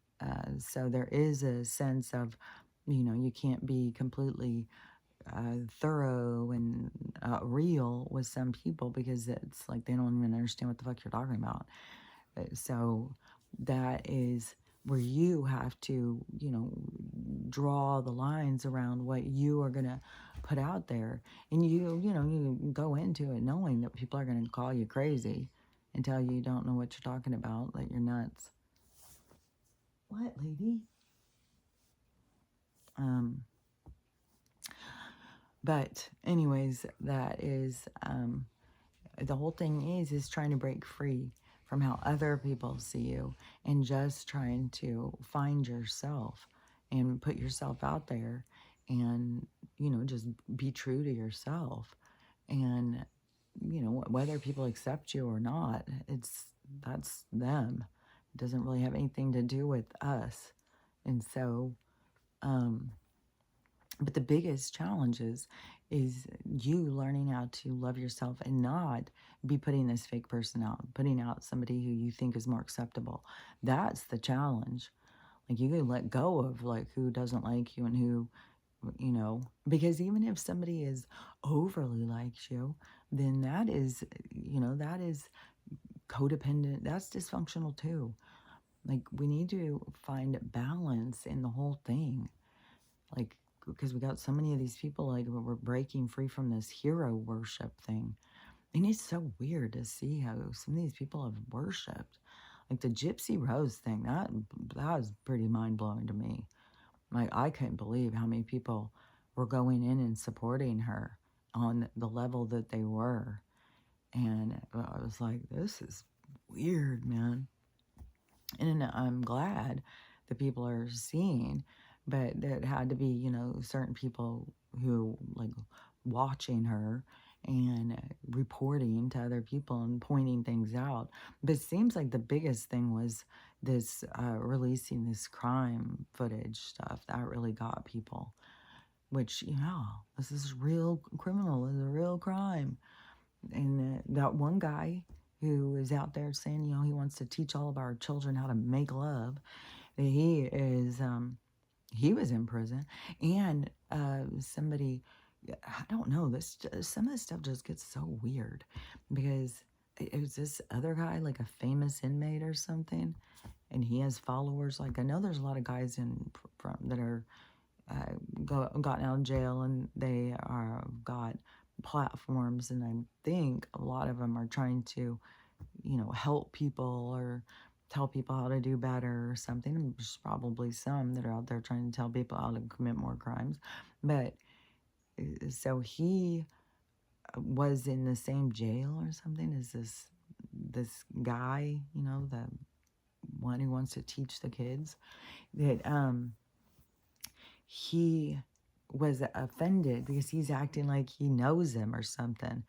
so there is a sense of, you can't be completely thorough and real with some people because it's like they don't even understand what the fuck you're talking about. So that is where you have to, draw the lines around what you are going to put out there. And you go into it knowing that people are going to call you crazy and tell you don't know what you're talking about, that you're nuts. What, lady? But anyways, that is, the whole thing is trying to break free from how other people see you and just trying to find yourself and put yourself out there and, just be true to yourself. And, whether people accept you or not, that's them. It doesn't really have anything to do with us. And so, but the biggest challenges is you learning how to love yourself and not be putting this fake person out, putting out somebody who you think is more acceptable. That's the challenge. Like, you can let go of like who doesn't like you and who, because even if somebody is overly likes you, then that is codependent. That's dysfunctional too. Like, we need to find balance in the whole thing. Like, because we got so many of these people, like, we're breaking free from this hero worship thing. And it's so weird to see how some of these people have worshipped. Like the Gypsy Rose thing, that was pretty mind-blowing to me. Like, I couldn't believe how many people were going in and supporting her on the level that they were. And I was like, this is weird, man. And I'm glad that people are seeing, but there had to be, certain people who like watching her and reporting to other people and pointing things out. But it seems like the biggest thing was this releasing this crime footage stuff that really got people. Which, this is real criminal, this is a real crime. And that one guy who is out there saying, he wants to teach all of our children how to make love. He was in prison, and somebody, I don't know, some of this stuff just gets so weird because it was this other guy, like a famous inmate or something, and he has followers. Like, I know there's a lot of guys that are gotten out of jail, and they are got platforms, and I think a lot of them are trying to, help people or tell people how to do better or something. There's probably some that are out there trying to tell people how to commit more crimes. But so he was in the same jail or something as this guy, the one who wants to teach the kids, that he was offended because he's acting like he knows him or something.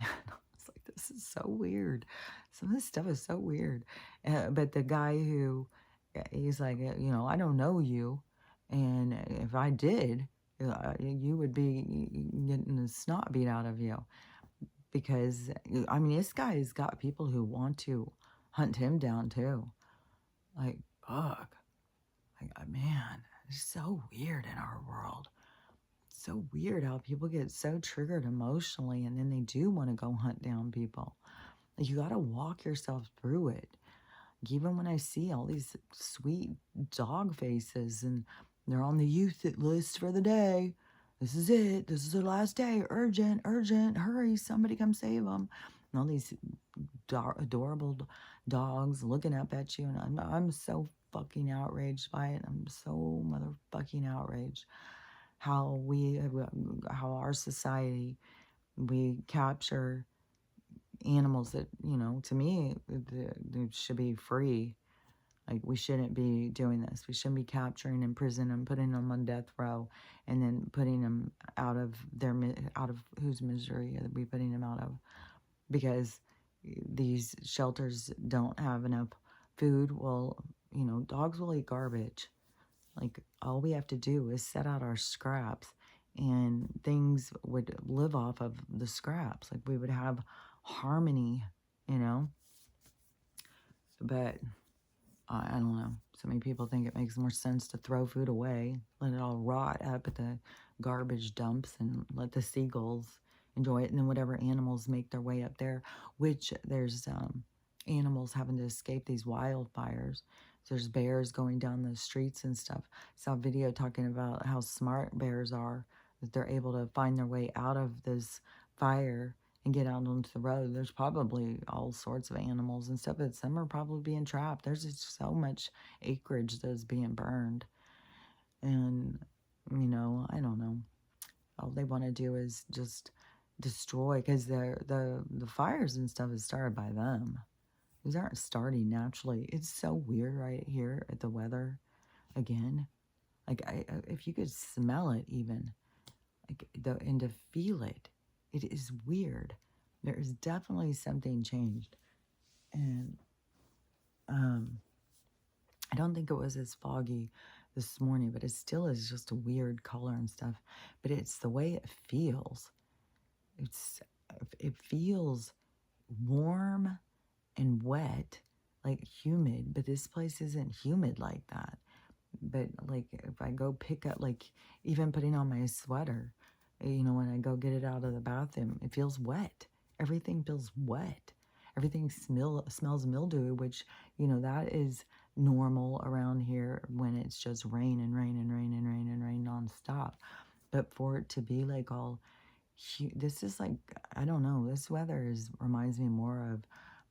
And I was like, this is so weird. Some of this stuff is so weird. But the guy who, he's like, I don't know you. And if I did, you would be getting the snot beat out of you. Because, I mean, this guy's got people who want to hunt him down too. Like, fuck. Like, man, it's so weird in our world. So weird how people get so triggered emotionally and then they do want to go hunt down people. Like, you got to walk yourself through it. Even when I see all these sweet dog faces and they're on the youth list for the day, this is it. This is their last day. Urgent, urgent, hurry, somebody come save them. And all these adorable dogs looking up at you. And I'm so fucking outraged by it. I'm so motherfucking outraged how how our society, we capture animals that, to me, they should be free. Like, we shouldn't be doing this. We shouldn't be capturing and imprisoning them, putting them on death row, and then putting them out of whose misery are we putting them out of? Because these shelters don't have enough food. Well, dogs will eat garbage. Like, all we have to do is set out our scraps, and things would live off of the scraps. Like, we would have harmony, you know? But I don't know. So many people think it makes more sense to throw food away, let it all rot up at the garbage dumps, and let the seagulls enjoy it. And then whatever animals make their way up there, which there's animals having to escape these wildfires. So there's bears going down the streets and stuff. Saw a video talking about how smart bears are, that they're able to find their way out of this fire and get out onto the road. There's probably all sorts of animals and stuff, but some are probably being trapped. There's just so much acreage that's being burned. And, I don't know. All they want to do is just destroy, because the fires and stuff is started by them. These aren't starting naturally. It's so weird right here at the weather again. Like, if you could smell it even, like, and to feel it, it is weird. There is definitely something changed. And I don't think it was as foggy this morning, but it still is just a weird color and stuff. But it's the way it feels. It feels warm and wet, like humid, but this place isn't humid like that. But like, if I go pick up, like, even putting on my sweater, when I go get it out of the bathroom, it feels wet. Everything feels wet. Everything smells mildew, which, that is normal around here when it's just rain and rain and rain and rain and rain nonstop. But for it to be like all, this is like, I don't know, this weather reminds me more of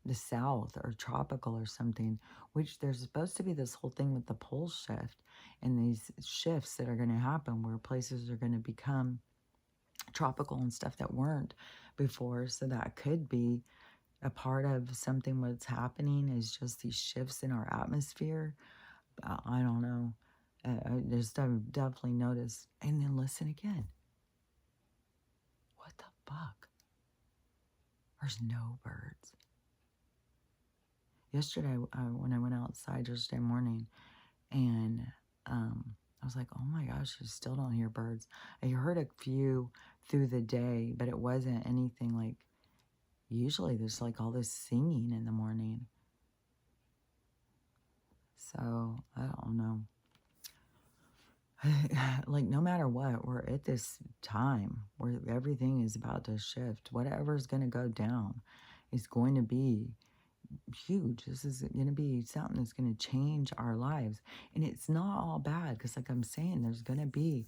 the South or tropical or something, which there's supposed to be this whole thing with the pole shift and these shifts that are going to happen where places are going to become tropical and stuff that weren't before. So that could be a part of something. What's happening is just these shifts in our atmosphere. I don't know. I've definitely noticed. And then listen again. What the fuck? There's no birds. Yesterday, when I went outside yesterday morning, and I was like, oh my gosh, I still don't hear birds. I heard a few through the day, but it wasn't anything like, usually there's like all this singing in the morning. So I don't know. Like, no matter what, we're at this time where everything is about to shift. Whatever's going to go down is going to be huge. This is going to be something that's going to change our lives. And it's not all bad because, like I'm saying, there's going to be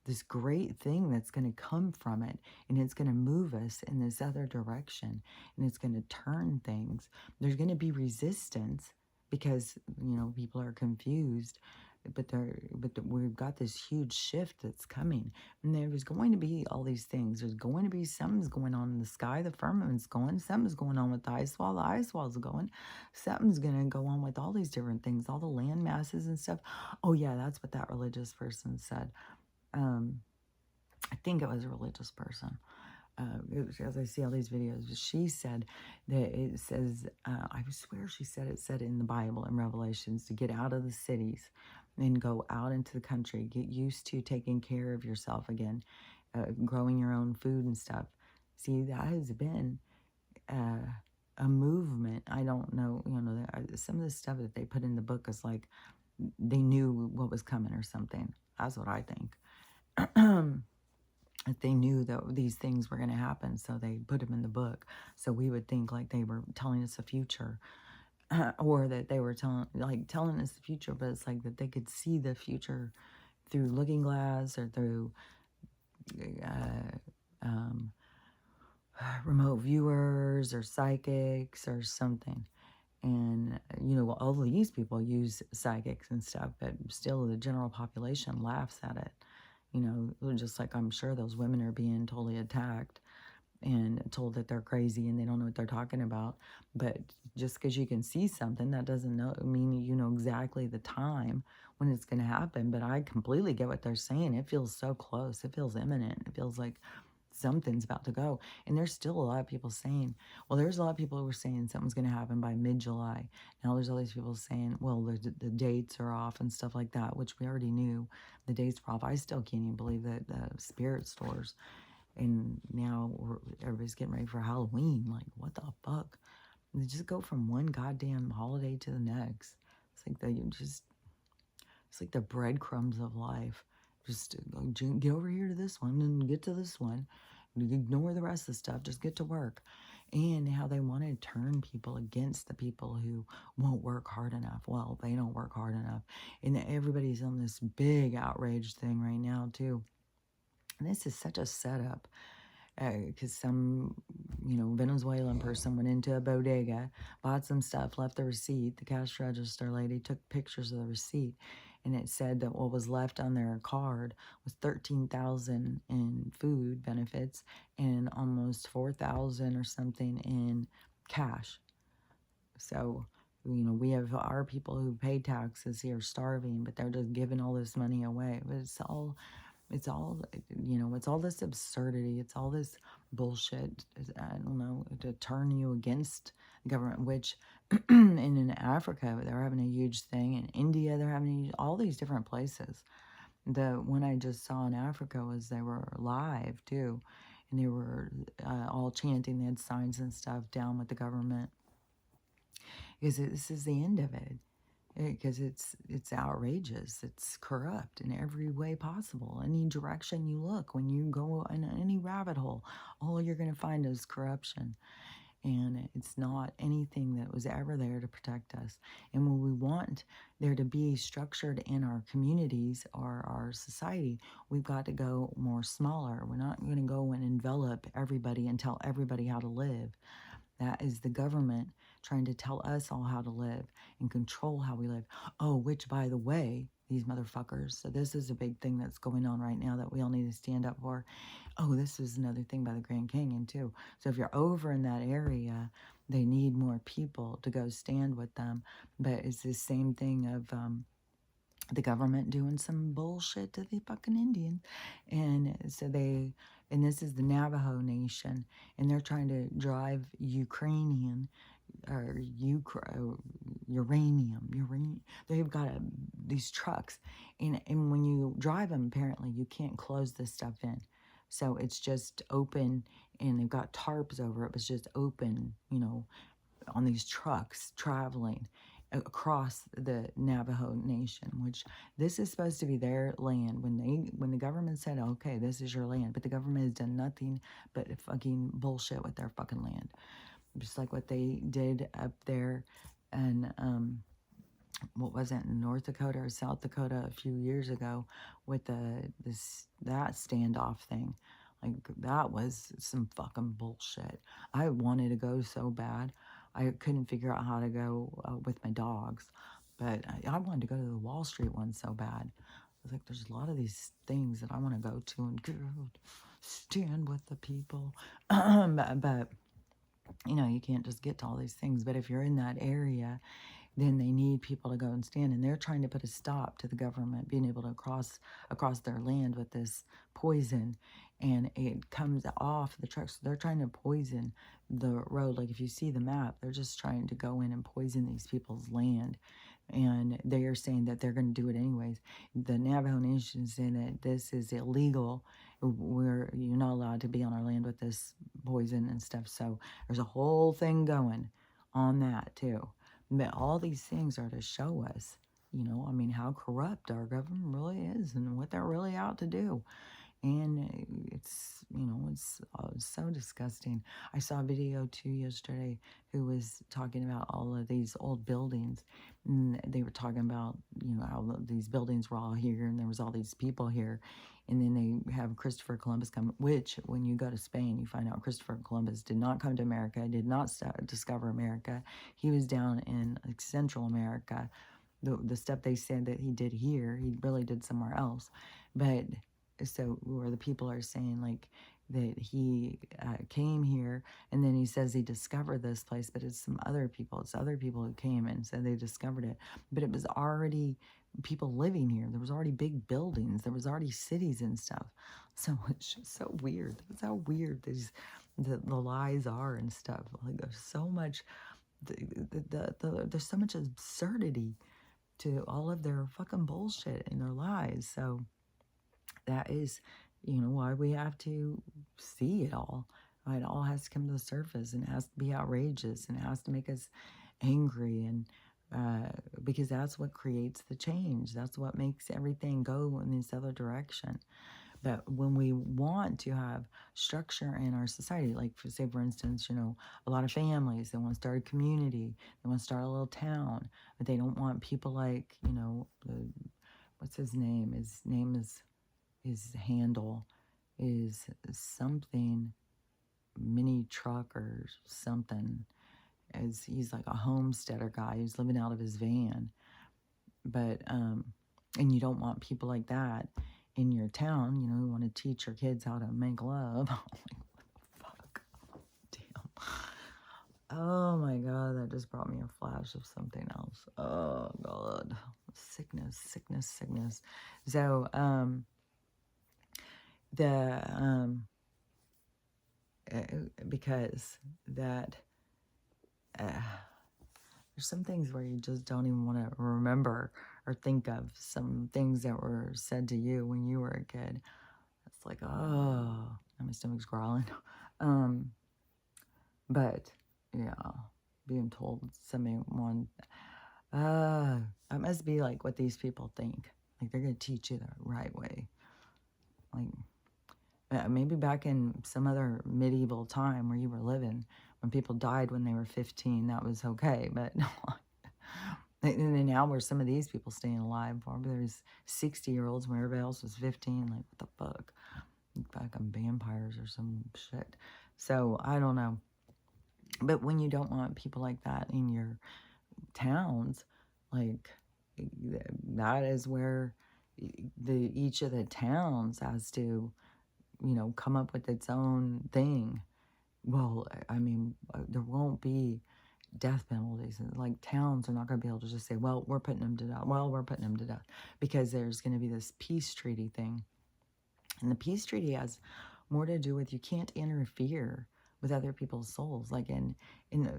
this great thing that's going to come from it, and it's going to move us in this other direction, and it's going to turn things. There's going to be resistance because, people are confused, but we've got this huge shift that's coming, and there's going to be all these things. There's going to be something's going on in the sky, the firmament's going, something's going on with the ice wall's going, something's going to go on with all these different things, all the land masses and stuff. Oh yeah, that's what that religious person said. I think it was a religious person. As I see all these videos, she said that it says, I swear she said it said in the Bible in Revelations to get out of the cities and go out into the country, get used to taking care of yourself again, growing your own food and stuff. See, that has been a movement. I don't know, some of the stuff that they put in the book is like they knew what was coming or something. That's what I think. That they knew that these things were going to happen, so they put them in the book. So we would think like they were telling us the future, or that they were telling us the future, but it's like that they could see the future through looking glass or through um, remote viewers or psychics or something. And, all these people use psychics and stuff, but still the general population laughs at it. Just like I'm sure those women are being totally attacked and told that they're crazy and they don't know what they're talking about. But just because you can see something, that doesn't mean you know exactly the time when it's going to happen. But I completely get what they're saying. It feels so close. It feels imminent. It feels like something's about to go. And there's still a lot of people saying, well, there's a lot of people who are saying something's going to happen by mid-July. Now there's all these people saying, well, the dates are off and stuff like that, which we already knew the dates were off. I still can't even believe that the spirit stores, and now everybody's getting ready for Halloween. Like, what the fuck? They just go from one goddamn holiday to the next. It's like it's like the breadcrumbs of life. Just get over here to this one and get to this one. Ignore the rest of the stuff. Just get to work. And how they want to turn people against the people who won't work hard enough. Well, they don't work hard enough. And everybody's on this big outrage thing right now, too. And this is such a setup. Because some, Venezuelan person went into a bodega, bought some stuff, left the receipt. The cash register lady took pictures of the receipt, and it said that what was left on their card was $13,000 in food benefits and almost $4,000 or something in cash. So, we have our people who pay taxes here starving, but they're just giving all this money away. But it's all, it's all this absurdity. It's all this bullshit. I don't know, to turn you against government, which in Africa, they're having a huge thing. In India, they're having all these different places. The one I just saw in Africa was they were live too. And they were all chanting. They had signs and stuff down with the government. Because this is the end of it. Because it's outrageous. It's corrupt in every way possible. Any direction you look, when you go in any rabbit hole, all you're going to find is corruption. And it's not anything that was ever there to protect us. And when we want there to be structured in our communities or our society, we've got to go more smaller. We're not going to go and envelop everybody and tell everybody how to live. That is the government trying to tell us all how to live and control how we live. Oh, which, by the way, these motherfuckers. So this is a big thing that's going on right now that we all need to stand up for. Oh, this is another thing by the Grand Canyon, too. So if you're over in that area, they need more people to go stand with them. But it's the same thing of the government doing some bullshit to the fucking Indians. And so they and this is the Navajo Nation, and they're trying to drive Ukrainian or uranium. They've got these trucks, and when you drive them, apparently you can't close this stuff in, so it's just open, and they've got tarps over it. But it's just open, on these trucks traveling across the Navajo Nation, which this is supposed to be their land. When the government said, okay, this is your land, but the government has done nothing but fucking bullshit with their fucking land. Just like what they did up there and what was it, in North Dakota or South Dakota a few years ago with that standoff thing. Like, that was some fucking bullshit. I wanted to go so bad. I couldn't figure out how to go with my dogs, but I wanted to go to the Wall Street one so bad. I was like, there's a lot of these things that I want to go to and stand with the people. but you can't just get to all these things. But if you're in that area, then they need people to go and stand, and they're trying to put a stop to the government being able to across their land with this poison, and it comes off the trucks. So they're trying to poison the road. Like, if you see the map, they're just trying to go in and poison these people's land, and they are saying that they're going to do it anyways. The Navajo Nation is saying that this is illegal. You're not allowed to be on our land with this poison and stuff. So there's a whole thing going on that too. But all these things are to show us, how corrupt our government really is and what they're really out to do. And it's so disgusting. I saw a video too yesterday who was talking about all of these old buildings. And they were talking about, how these buildings were all here and there was all these people here. And then they have Christopher Columbus come, which when you go to Spain, you find out Christopher Columbus did not come to America, did not discover America. He was down in Central America. The stuff they said that he did here, he really did somewhere else. But so where the people are saying like that he came here, and then he says he discovered this place, but it's other people who came and said they discovered it, but it was already people living here. There was already big buildings, there was already cities and stuff. So it's just so weird. That's how weird the lies are and stuff. Like, there's so much there's so much absurdity to all of their fucking bullshit and their lies. So that is, why we have to see it all. It all has to come to the surface, and it has to be outrageous, and it has to make us angry, and because that's what creates the change. That's what makes everything go in this other direction. But when we want to have structure in our society, like say for instance, a lot of families, they want to start a community, they want to start a little town, but they don't want people like, what's his name? His handle is something mini truck or something, as he's like a homesteader guy who's living out of his van. But and you don't want people like that in your town. You want to teach your kids how to make love. Fuck. Damn. Oh my god, that just brought me a flash of something else. Oh god. Sickness. So because that there's some things where you just don't even want to remember or think of some things that were said to you when you were a kid. It's like, oh, my stomach's growling. But yeah, being told someone, it must be like what these people think. Like, they're gonna teach you the right way. Like, maybe back in some other medieval time where you were living, when people died when they were 15, that was okay. But no, and then now where some of these people staying alive for, there's 60-year-olds when everybody else was 15. Like, what the fuck? Fucking vampires or some shit. So I don't know. But when you don't want people like that in your towns, like, that is where each of the towns has to, come up with its own thing. Well, I mean, there won't be death penalties. Like, towns are not going to be able to just say, well, we're putting them to death. Well, we're putting them to death. Because there's going to be this peace treaty thing. And the peace treaty has more to do with you can't interfere with other people's souls. Like, and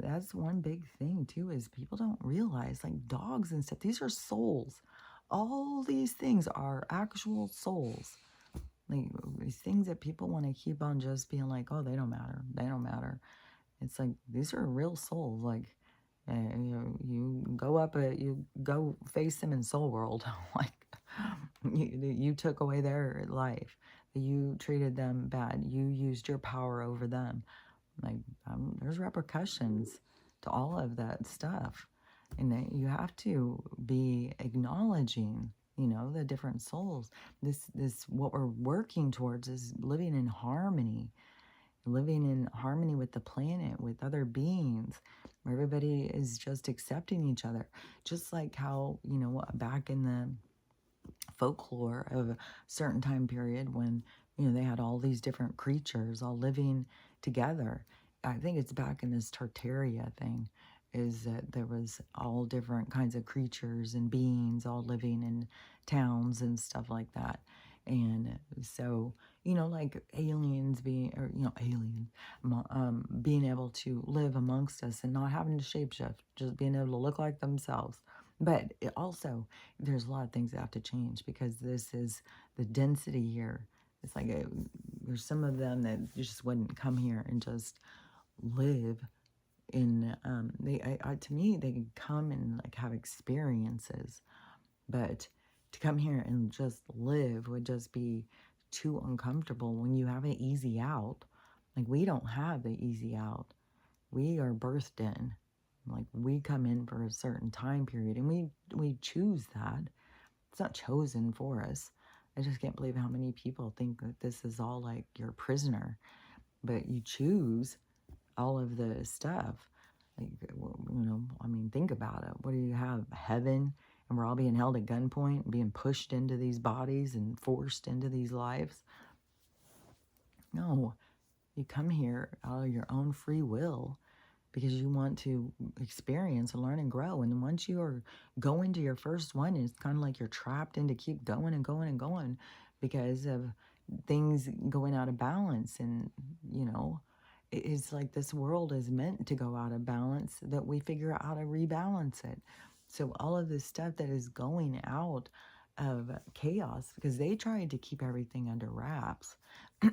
that's one big thing too, is people don't realize, like dogs and stuff, these are souls. All these things are actual souls. Like these things that people want to keep on just being like, oh, they don't matter. They don't matter. It's like, these are real souls. Like, you go up, you go face them in soul world. Like, you took away their life. You treated them bad. You used your power over them. Like, there's repercussions to all of that stuff. And that you have to be acknowledging, the different souls. This, what we're working towards is living in harmony with the planet, with other beings, where everybody is just accepting each other. Just like how, back in the folklore of a certain time period when, they had all these different creatures all living together. I think it's back in this Tartaria thing, is that there was all different kinds of creatures and beings all living in towns and stuff like that. And so, like aliens being, or, being able to live amongst us and not having to shapeshift, just being able to look like themselves. But it also, there's a lot of things that have to change, because this is the density here. It's like there's some of them that just wouldn't come here and just live in. To me, they can come and like have experiences, but to come here and just live would just be too uncomfortable. When you have an easy out, like we don't have the easy out. We are birthed in. Like we come in for a certain time period, and we choose that. It's not chosen for us. I just can't believe how many people think that this is all like you're a prisoner, but you choose all of the stuff. Like, I mean, think about it. What do you have? Heaven, and we're all being held at gunpoint and being pushed into these bodies and forced into these lives? No, you come here out of your own free will, because you want to experience and learn and grow. And once you are going to your first one, it's kind of like you're trapped in to keep going and going and going, because of things going out of balance. And, it's like this world is meant to go out of balance, that we figure out how to rebalance it. So all of this stuff that is going out of chaos, because they tried to keep everything under wraps,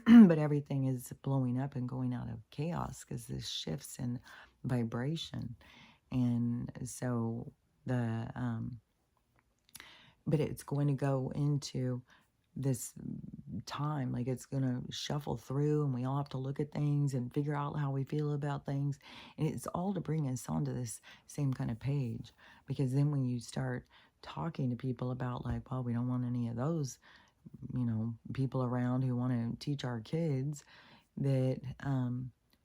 but everything is blowing up and going out of chaos because this shifts in vibration. And so but it's going to go into this time, like it's going to shuffle through, and we all have to look at things and figure out how we feel about things. And it's all to bring us onto this same kind of page, because then when you start talking to people about like, well, we don't want any of those, people around who want to teach our kids, that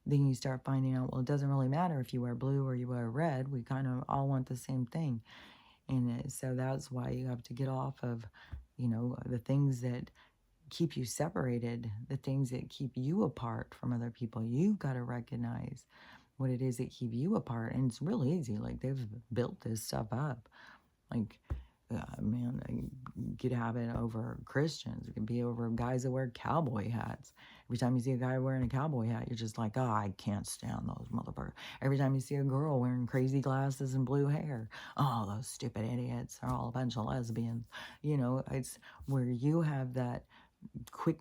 then you start finding out, well, it doesn't really matter if you wear blue or you wear red. We kind of all want the same thing. And so that's why you have to get off of, the things that keep you separated, the things that keep you apart from other people. You've got to recognize what it is that keep you apart. And it's real easy. Like, they've built this stuff up. Like, man, you could have it over Christians. It could be over guys that wear cowboy hats. Every time you see a guy wearing a cowboy hat, you're just like, oh, I can't stand those motherfuckers. Every time you see a girl wearing crazy glasses and blue hair, oh, those stupid idiots are all a bunch of lesbians. It's where you have that quick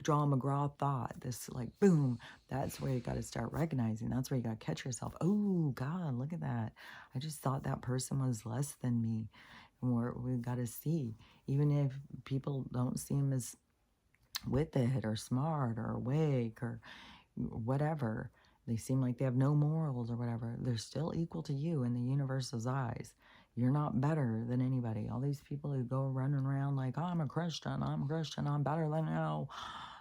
draw McGraw thought, this like boom, that's where you got to start recognizing. That's where you got to catch yourself. Oh God, look at that. I just thought that person was less than me. And we've got to see, even if people don't see him as with it or smart or awake or whatever, they seem like they have no morals or whatever, they're still equal to you in the universe's eyes. You're not better than anybody. All these people who go running around like, I'm a Christian, I'm better than you,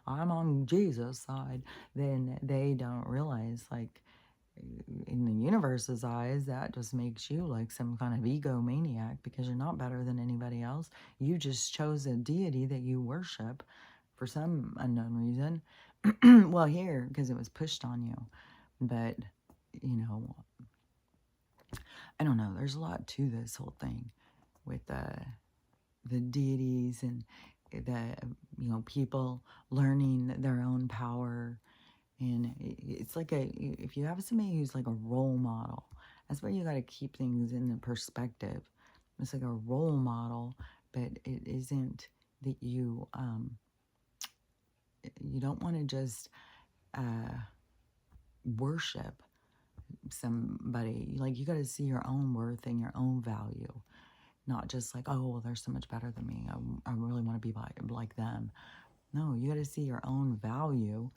I'm on Jesus' side, then they don't realize, like, in the universe's eyes, that just makes you like some kind of egomaniac, because you're not better than anybody else. You just chose a deity that you worship for some unknown reason. Well, here, because it was pushed on you. But, I don't know. There's a lot to this whole thing with the deities, and people learning their own power. And it's like if you have somebody who's like a role model, that's where you got to keep things in the perspective. It's like a role model, but it isn't that you don't want to just worship somebody. Like, you got to see your own worth and your own value, not just like, oh, well, they're so much better than me. I really want to be like them. No, you got to see your own value,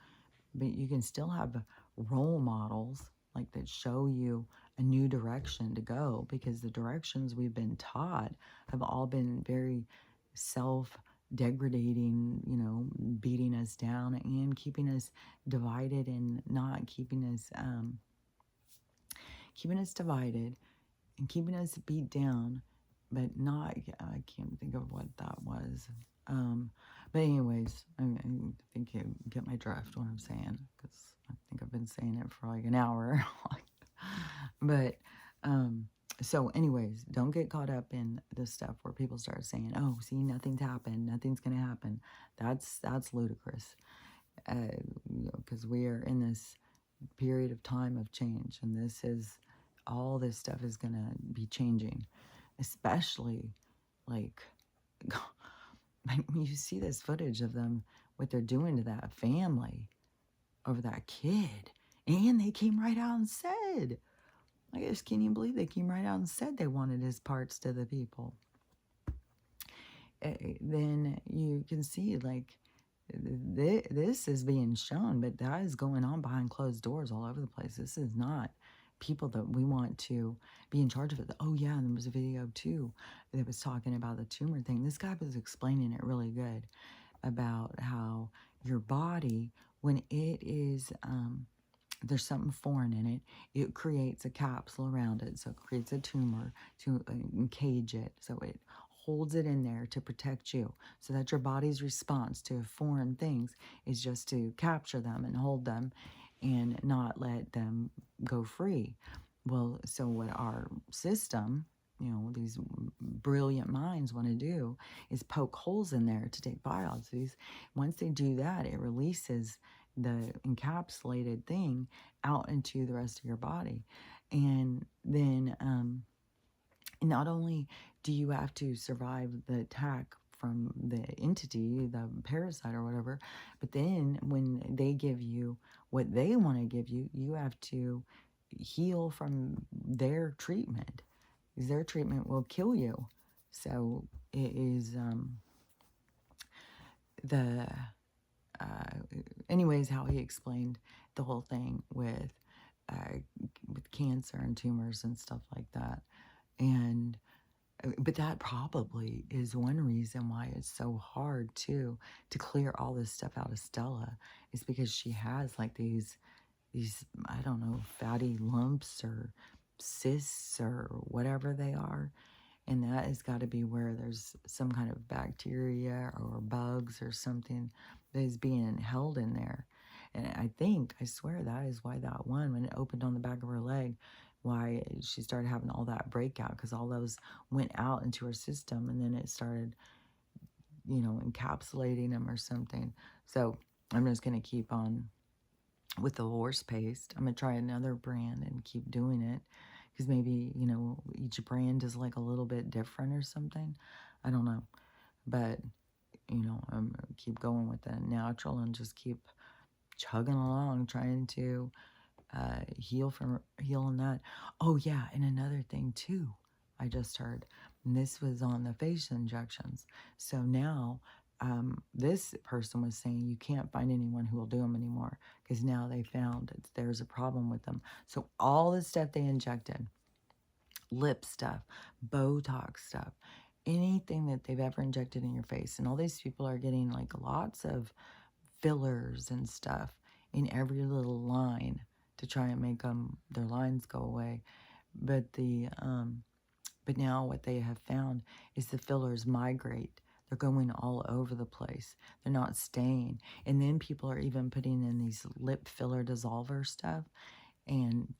but you can still have role models like that show you a new direction to go, because the directions we've been taught have all been very self-degrading, beating us down and keeping us divided, and not keeping us divided and keeping us beat down, but not, I can't think of what that was. But anyways, I think you get my drift, what I'm saying, because I think I've been saying it for like an hour. But, so anyways, don't get caught up in this stuff where people start saying, oh, see, nothing's happened, nothing's going to happen. That's ludicrous. Because we are in this period of time of change, and all this stuff is going to be changing, especially like when you see this footage of them, what they're doing to that family over that kid. And they came right out and said, I just can't even believe they came right out and said they wanted his parts to the people. Then you can see, like, this is being shown, but that is going on behind closed doors all over the place. This is not people that we want to be in charge of it. Oh yeah, and there was a video too that was talking about the tumor thing. This guy was explaining it really good about how your body, when it is there's something foreign in it, it creates a capsule around it, so it creates a tumor to cage it, so it holds it in there to protect you, so that your body's response to foreign things is just to capture them and hold them and not let them go free. Well, so what our system, these brilliant minds want to do is poke holes in there to take biopsies. Once they do that, it releases the encapsulated thing out into the rest of your body. And then not only do you have to survive the attack from the entity, the parasite or whatever, but then when they give you what they want to give you, you have to heal from their treatment, because their treatment will kill you. So it is anyways, how he explained the whole thing with cancer and tumors and stuff like that. And but that probably is one reason why it's so hard to clear all this stuff out of Stella, is because she has like these I don't know, fatty lumps or cysts or whatever they are. And that has got to be where there's some kind of bacteria or bugs or something that is being held in there. And I swear that is why that one, when it opened on the back of her leg, why she started having all that breakout, because all those went out into her system, and then it started, encapsulating them or something. So I'm just going to keep on with the horse paste. I'm going to try another brand and keep doing it, because maybe, each brand is like a little bit different or something. I don't know. But, I'm going to keep going with the natural and just keep chugging along, trying to heal on that. Oh, yeah, and another thing, too, I just heard, and this was on the face injections. So now this person was saying you can't find anyone who will do them anymore, because now they found that there's a problem with them. So all the stuff they injected, lip stuff, Botox stuff, anything that they've ever injected in your face, and all these people are getting like lots of fillers and stuff in every little line to try and make their lines go away. But but now what they have found is the fillers migrate. They're going all over the place. They're not staying. And then people are even putting in these lip filler dissolver stuff. and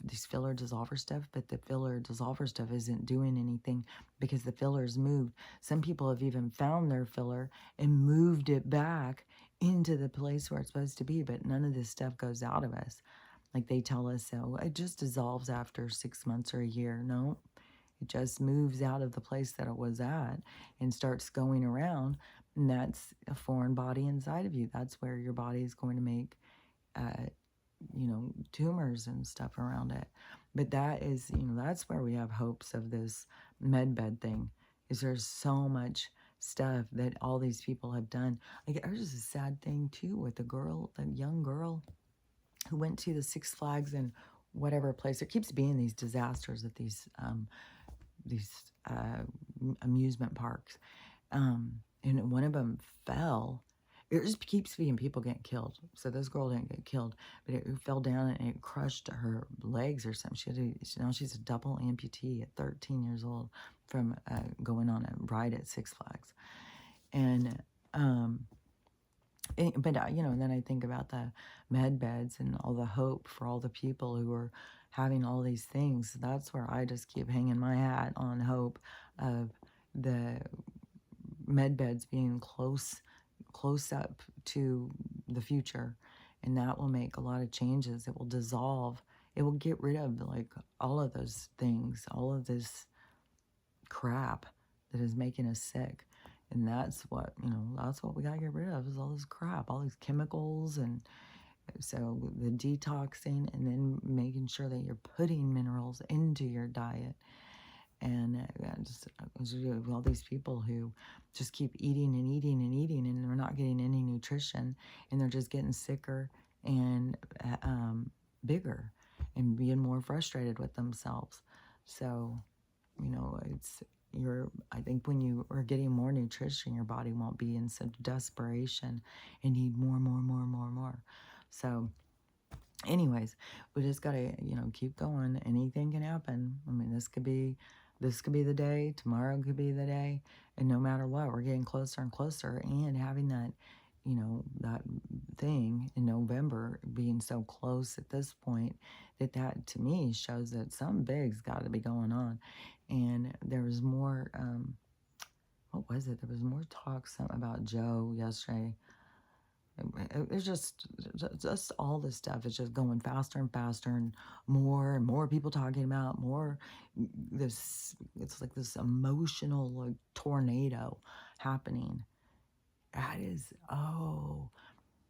these filler dissolver stuff, but the filler dissolver stuff isn't doing anything because the filler's moved. Some people have even found their filler and moved it back into the place where it's supposed to be, but none of this stuff goes out of us. Like they tell us, so it just dissolves after 6 months or a year. No, it just moves out of the place that it was at and starts going around. And that's a foreign body inside of you. That's where your body is going to make, tumors and stuff around it. But that is, that's where we have hopes of this med bed thing, is there's so much stuff that all these people have done. Like, there's a sad thing too with the young girl who went to the Six Flags and whatever place. There keeps being these disasters at these amusement parks. And one of them fell. It just keeps being people getting killed. So this girl didn't get killed, but it fell down and it crushed her legs or something. Now she's a double amputee at 13 years old from going on a ride at Six Flags. And and then I think about the med beds and all the hope for all the people who are having all these things. That's where I just keep hanging my hat on hope of the med beds being close up to the future, and that will make a lot of changes. It will dissolve. It will get rid of like all of those things, all of this crap that is making us sick. And that's what we got to get rid of, is all this crap, all these chemicals. And so the detoxing, and then making sure that you're putting minerals into your diet. And just all these people who just keep eating and eating and eating, and they're not getting any nutrition, and they're just getting sicker and bigger and being more frustrated with themselves. So, I think when you are getting more nutrition, your body won't be in such desperation and need more. So, anyways, we just gotta, keep going. Anything can happen. I mean, this could be the day. Tomorrow could be the day. And no matter what, we're getting closer and closer. And having that, that thing in November being so close at this point, that to me shows that something big's got to be going on. And there was more, what was it? There was more talk about Joe yesterday. It's just all this stuff is just going faster and faster, and more people talking about more. It's like this emotional like tornado happening. It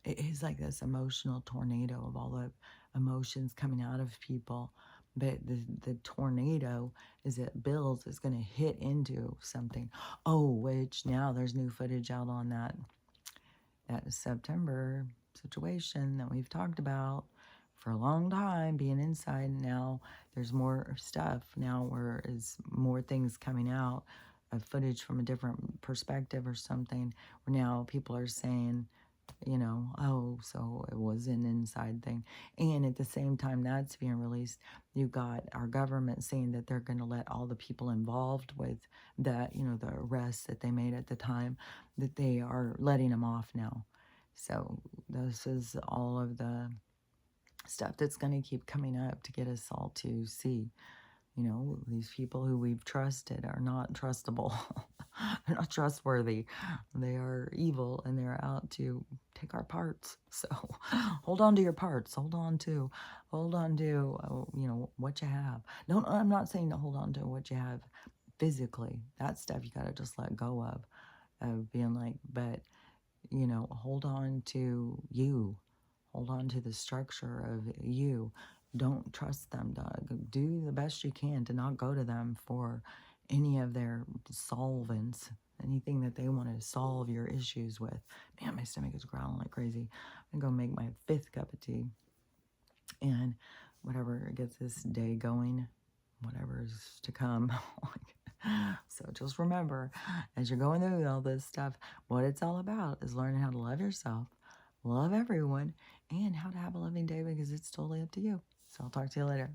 is like this emotional tornado of all the emotions coming out of people. But the tornado, as it builds, is going to hit into something. Oh, which now there's new footage out on that September situation that we've talked about for a long time, being inside. Now there's more stuff now, where is more things coming out of footage from a different perspective or something, where now people are saying, oh, so it was an inside thing. And at the same time that's being released, you've got our government saying that they're going to let all the people involved with that, the arrests that they made at the time, that they are letting them off now. So this is all of the stuff that's going to keep coming up to get us all to see, these people who we've trusted are not trustable. They're not trustworthy. They are evil, and they're out to take our parts. So hold on to your parts. Hold on to, what you have. I'm not saying to hold on to what you have physically. That stuff you got to just let go of being like, but, hold on to you. Hold on to the structure of you. Don't trust them, Doug. Do the best you can to not go to them for any of their solvents, anything that they want to solve your issues with. Man, my stomach is growling like crazy. I'm going to go make my 5th cup of tea. And whatever gets this day going, whatever's to come. So just remember, as you're going through all this stuff, what it's all about is learning how to love yourself, love everyone, and how to have a loving day, because it's totally up to you. So I'll talk to you later.